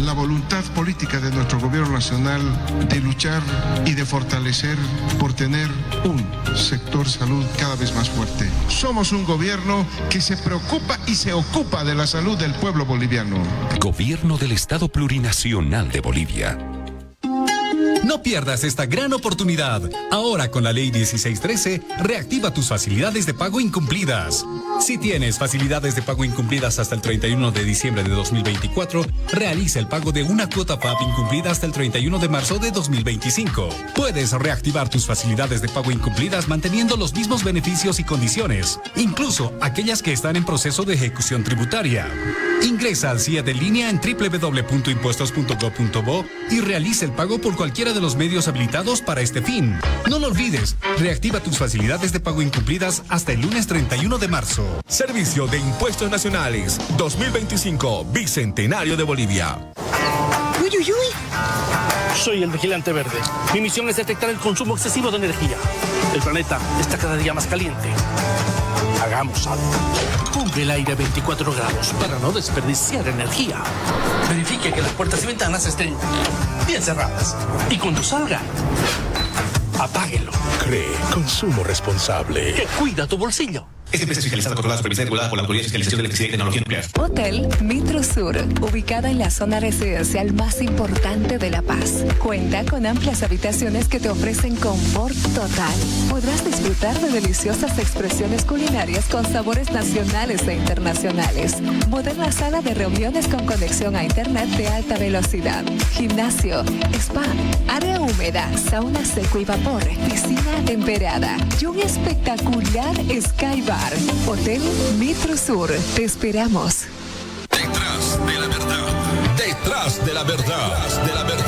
La voluntad política de nuestro gobierno nacional de luchar y de fortalecer por tener un sector salud cada vez más fuerte. Somos un gobierno que se preocupa y se ocupa de la salud del pueblo boliviano. Gobierno del Estado Plurinacional de Bolivia. No pierdas esta gran oportunidad. Ahora con la Ley 1613, reactiva tus facilidades de pago incumplidas. Si tienes facilidades de pago incumplidas hasta el 31 de diciembre de 2024, realiza el pago de una cuota FAP incumplida hasta el 31 de marzo de 2025. Puedes reactivar tus facilidades de pago incumplidas manteniendo los mismos beneficios y condiciones, incluso aquellas que están en proceso de ejecución tributaria. Ingresa al CIE de línea en www.impuestos.gov.bo y realiza el pago por cualquiera de los medios habilitados para este fin. No lo olvides, reactiva tus facilidades de pago incumplidas hasta el lunes 31 de marzo. Servicio de Impuestos Nacionales 2025, Bicentenario de Bolivia. ¡Uy, uy, uy! Soy el Vigilante Verde. Mi misión es detectar el consumo excesivo de energía. El planeta está cada día más caliente. Hagamos algo. Ponga el aire a 24 grados para no desperdiciar energía. Verifique que las puertas y ventanas estén bien cerradas. Y cuando salga, apáguelo. CRE, consumo responsable. Que cuida tu bolsillo. Esta empresa fiscalizada, controlada, supervisada y regulada por la Autoridad de Fiscalización de Electricidad y Tecnología Nuclear. Hotel Mitro Sur, ubicada en la zona residencial más importante de La Paz. Cuenta con amplias habitaciones que te ofrecen confort total. Podrás disfrutar de deliciosas expresiones culinarias con sabores nacionales e internacionales. Moderna sala de reuniones con conexión a internet de alta velocidad. Gimnasio, spa, área húmeda, sauna seco y vapor, piscina temperada y un espectacular Sky Bar. Hotel Mitro Sur. Te esperamos. Detrás de la verdad. Detrás de la verdad. De la verdad.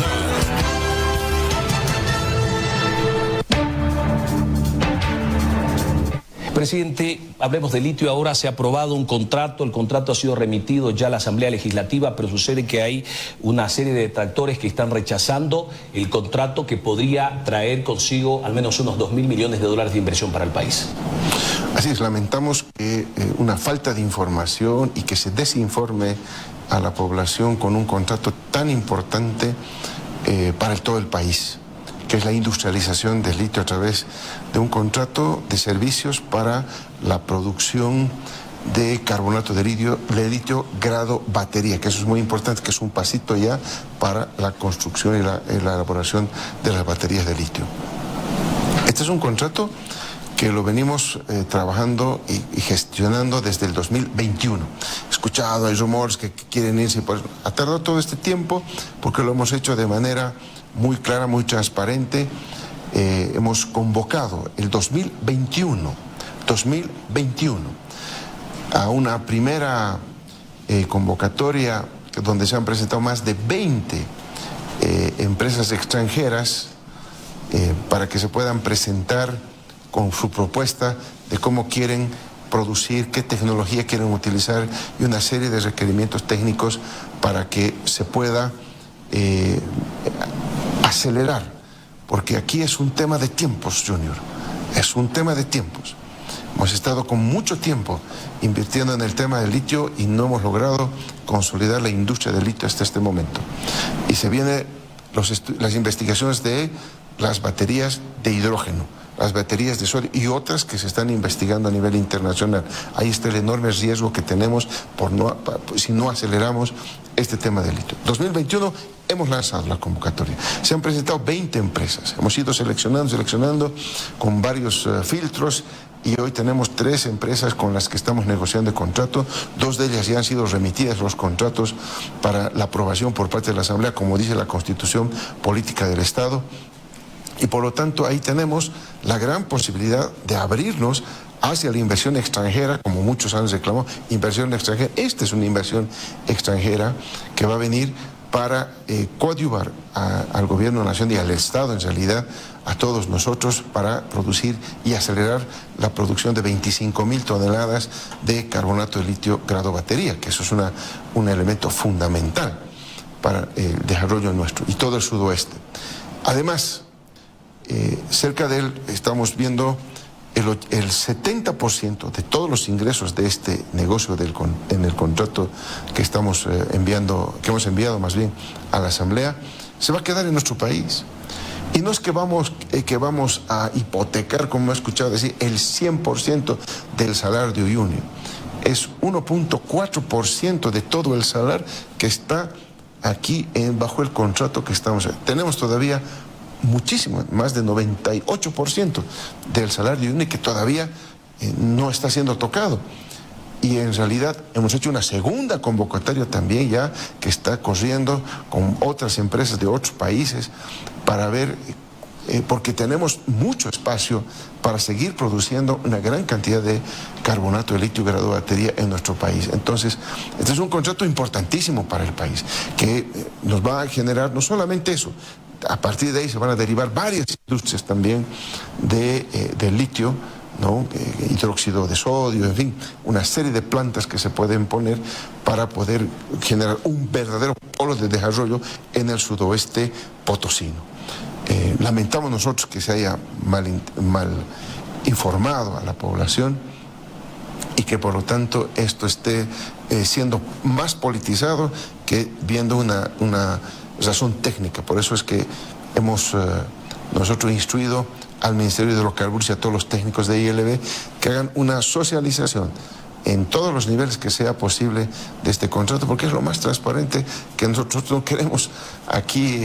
Presidente, hablemos de litio. Ahora se ha aprobado un contrato, el contrato ha sido remitido ya a la Asamblea Legislativa, pero sucede que hay una serie de detractores que están rechazando el contrato que podría traer consigo al menos unos 2.000 millones de dólares de inversión para el país. Así es, lamentamos que una falta de información y que se desinforme a la población con un contrato tan importante para todo el país, que es la industrialización del litio a través de un contrato de servicios para la producción de carbonato de litio grado batería, que eso es muy importante, que es un pasito ya para la construcción y la elaboración de las baterías de litio. Este es un contrato que lo venimos trabajando y gestionando desde el 2021. He escuchado, hay rumores que quieren irse, pues ha tardado todo este tiempo porque lo hemos hecho de manera muy clara, muy transparente. Hemos convocado el 2021 a una primera convocatoria donde se han presentado más de 20 empresas extranjeras para que se puedan presentar con su propuesta de cómo quieren producir, qué tecnología quieren utilizar y una serie de requerimientos técnicos para que se pueda acelerar porque aquí es un tema de tiempos, Junior, es un tema de tiempos. Hemos estado con mucho tiempo invirtiendo en el tema del litio y no hemos logrado consolidar la industria del litio hasta este momento. Y se vienen las investigaciones de las baterías de hidrógeno, las baterías de sodio y otras que se están investigando a nivel internacional. Ahí está el enorme riesgo que tenemos si no aceleramos este tema del litio. 2021 hemos lanzado la convocatoria. Se han presentado 20 empresas. Hemos ido seleccionando con varios filtros. Y hoy tenemos 3 empresas con las que estamos negociando el contrato. 2 de ellas ya han sido remitidas los contratos para la aprobación por parte de la Asamblea, como dice la Constitución Política del Estado. Y por lo tanto ahí tenemos la gran posibilidad de abrirnos hacia la inversión extranjera, como muchos han reclamado, inversión extranjera. Esta es una inversión extranjera que va a venir para coadyuvar al gobierno de la nación y al Estado, en realidad, a todos nosotros, para producir y acelerar la producción de 25.000 toneladas de carbonato de litio grado batería, que eso es un elemento fundamental para el desarrollo nuestro y todo el sudoeste. Además, cerca de él estamos viendo el 70% de todos los ingresos de este negocio en el contrato que estamos que hemos enviado más bien a la Asamblea, se va a quedar en nuestro país. Y no es que vamos a hipotecar, como he escuchado decir, el 100% del salario de Uyuni. Es 1.4% de todo el salario que está aquí bajo el contrato que estamos. Tenemos todavía muchísimo, más de 98% del salario de Uyuni que todavía no está siendo tocado. Y en realidad hemos hecho una segunda convocatoria también ya que está corriendo con otras empresas de otros países para ver, porque tenemos mucho espacio para seguir produciendo una gran cantidad de carbonato de litio grado batería en nuestro país. Entonces, este es un contrato importantísimo para el país, que nos va a generar no solamente eso, a partir de ahí se van a derivar varias industrias también de litio, ¿no? Hidróxido de sodio, en fin, una serie de plantas que se pueden poner para poder generar un verdadero polo de desarrollo en el sudoeste potosino. Lamentamos nosotros que se haya mal informado a la población y que por lo tanto esto esté siendo más politizado que viendo una razón técnica. Por eso es que hemos nosotros instruido al Ministerio de Hidrocarburos y a todos los técnicos de ILB que hagan una socialización en todos los niveles que sea posible de este contrato, porque es lo más transparente que nosotros no queremos aquí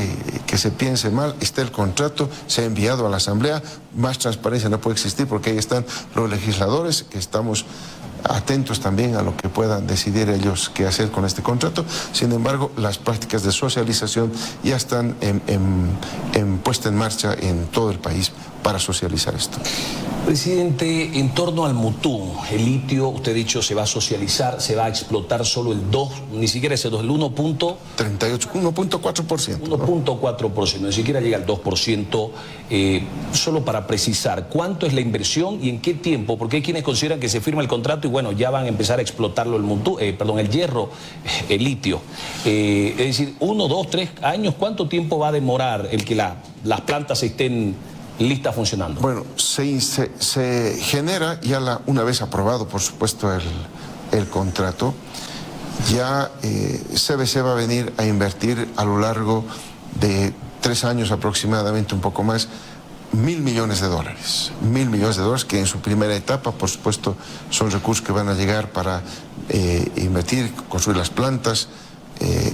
que se piense mal. Está el contrato, se ha enviado a la Asamblea, más transparencia no puede existir porque ahí están los legisladores que estamos atentos también a lo que puedan decidir ellos qué hacer con este contrato. Sin embargo, las prácticas de socialización ya están puesta en marcha en todo el país para socializar esto. Presidente, en torno al Mutún, el litio, usted ha dicho, se va a socializar, se va a explotar solo el 2, ni siquiera ese 2, el 1.38, 1.4%. 1.4%, ni siquiera llega al 2%. Solo para precisar, ¿cuánto es la inversión y en qué tiempo? Porque hay quienes consideran que se firma el contrato y bueno, ya van a empezar a explotarlo el hierro, el litio. Es decir, 1, 2, 3 años, ¿cuánto tiempo va a demorar el que las plantas estén listas funcionando? Bueno, se genera ya una vez aprobado, por supuesto, el contrato, ya CBC va a venir a invertir a lo largo de 3 años aproximadamente, un poco más, $1.000 millones. $1.000 millones que en su primera etapa, por supuesto, son recursos que van a llegar para invertir, construir las plantas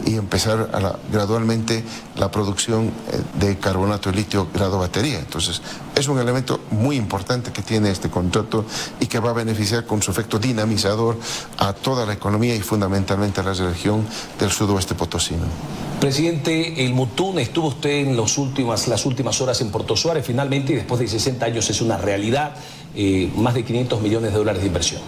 y empezar gradualmente la producción de carbonato de litio grado batería. Entonces, es un elemento muy importante que tiene este contrato y que va a beneficiar con su efecto dinamizador a toda la economía y fundamentalmente a la región del sudoeste potosino. Presidente, el Mutún, estuvo usted en las últimas horas en Puerto Suárez finalmente y después de 60 años es una realidad, más de $500 millones de inversión.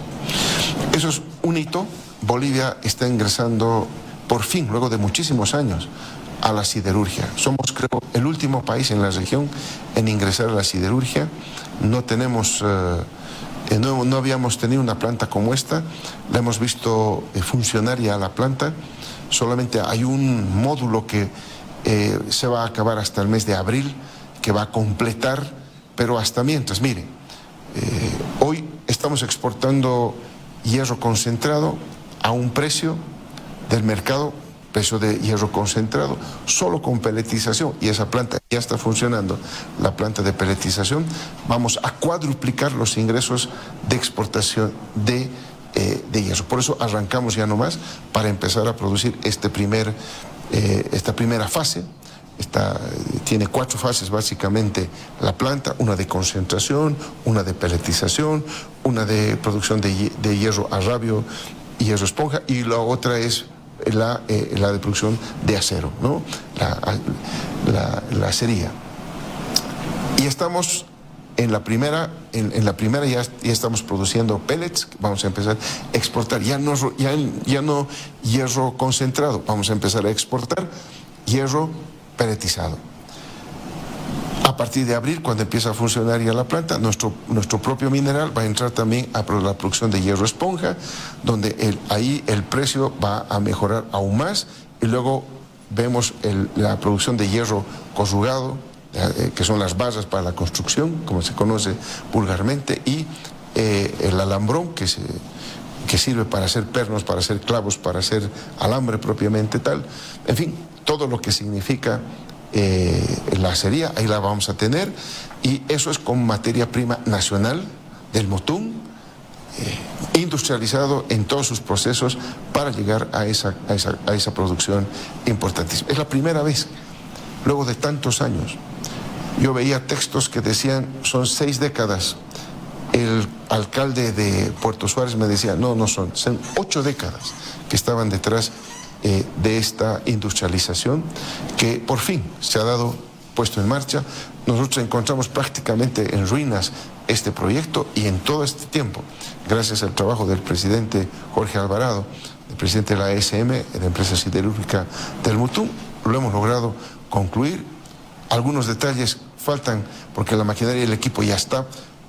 Eso es un hito. Bolivia está ingresando por fin, luego de muchísimos años, a la siderurgia. Somos, creo, el último país en la región en ingresar a la siderurgia. No tenemos, no habíamos tenido una planta como esta. La hemos visto funcionar ya la planta. Solamente hay un módulo que se va a acabar hasta el mes de abril, que va a completar, pero hasta mientras, mire, hoy estamos exportando hierro concentrado a un precio del mercado, precio de hierro concentrado, solo con peletización, y esa planta ya está funcionando, la planta de peletización, vamos a cuadruplicar los ingresos de exportación de hierro. Por eso arrancamos ya nomás para empezar a producir esta primera fase. Tiene 4 fases básicamente la planta, una de concentración, una de peletización, una de producción de hierro a rabio y hierro esponja, y la otra es la de producción de acero, ¿no? La acería. Y estamos en la primera ya estamos produciendo pellets, vamos a empezar a exportar, ya no hierro concentrado, vamos a empezar a exportar hierro pelletizado. A partir de abril, cuando empieza a funcionar ya la planta, nuestro propio mineral va a entrar también a la producción de hierro esponja, donde ahí el precio va a mejorar aún más, y luego vemos la producción de hierro corrugado, que son las barras para la construcción, como se conoce vulgarmente, y el alambrón, que sirve para hacer pernos, para hacer clavos, para hacer alambre propiamente tal. En fin, todo lo que significa la acería, ahí la vamos a tener, y eso es con materia prima nacional del Motún, industrializado en todos sus procesos para llegar a esa producción importantísima. Es la primera vez, luego de tantos años. Yo veía textos que decían, son 6 décadas. El alcalde de Puerto Suárez me decía, no son 8 décadas que estaban detrás de esta industrialización, que por fin se ha puesto en marcha. Nosotros encontramos prácticamente en ruinas este proyecto, y en todo este tiempo, gracias al trabajo del presidente Jorge Alvarado, el presidente de la ESM, de la empresa siderúrgica del Motún, lo hemos logrado concluir. Algunos detalles faltan porque la maquinaria y el equipo ya está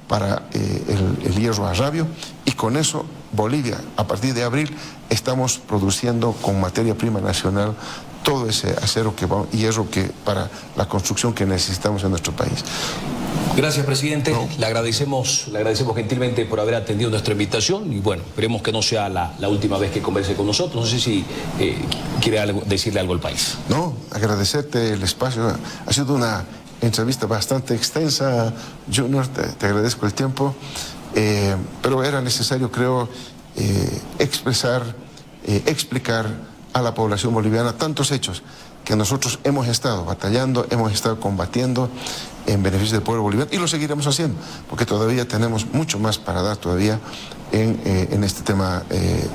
para el hierro a rabio, y con eso Bolivia, a partir de abril, estamos produciendo con materia prima nacional todo ese acero y hierro para la construcción que necesitamos en nuestro país. Gracias, presidente. Le agradecemos gentilmente por haber atendido nuestra invitación, y bueno, esperemos que no sea la última vez que converse con nosotros. No sé si quiere decirle algo al país. No, agradecerte el espacio. Ha sido una entrevista bastante extensa, Junior, te agradezco el tiempo, pero era necesario, creo, explicar a la población boliviana tantos hechos que nosotros hemos estado batallando, hemos estado combatiendo en beneficio del pueblo boliviano, y lo seguiremos haciendo, porque todavía tenemos mucho más para dar todavía en este tema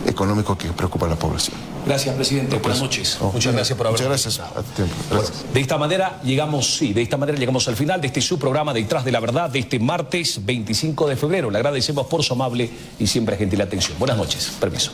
económico que preocupa a la población. Gracias, presidente. Buenas noches. Muchas gracias por haber. Muchas gracias. Gracias. De esta manera llegamos al final de este su programa Detrás de la Verdad de este martes 25 de febrero. Le agradecemos por su amable y siempre gentil atención. Buenas noches. Permiso.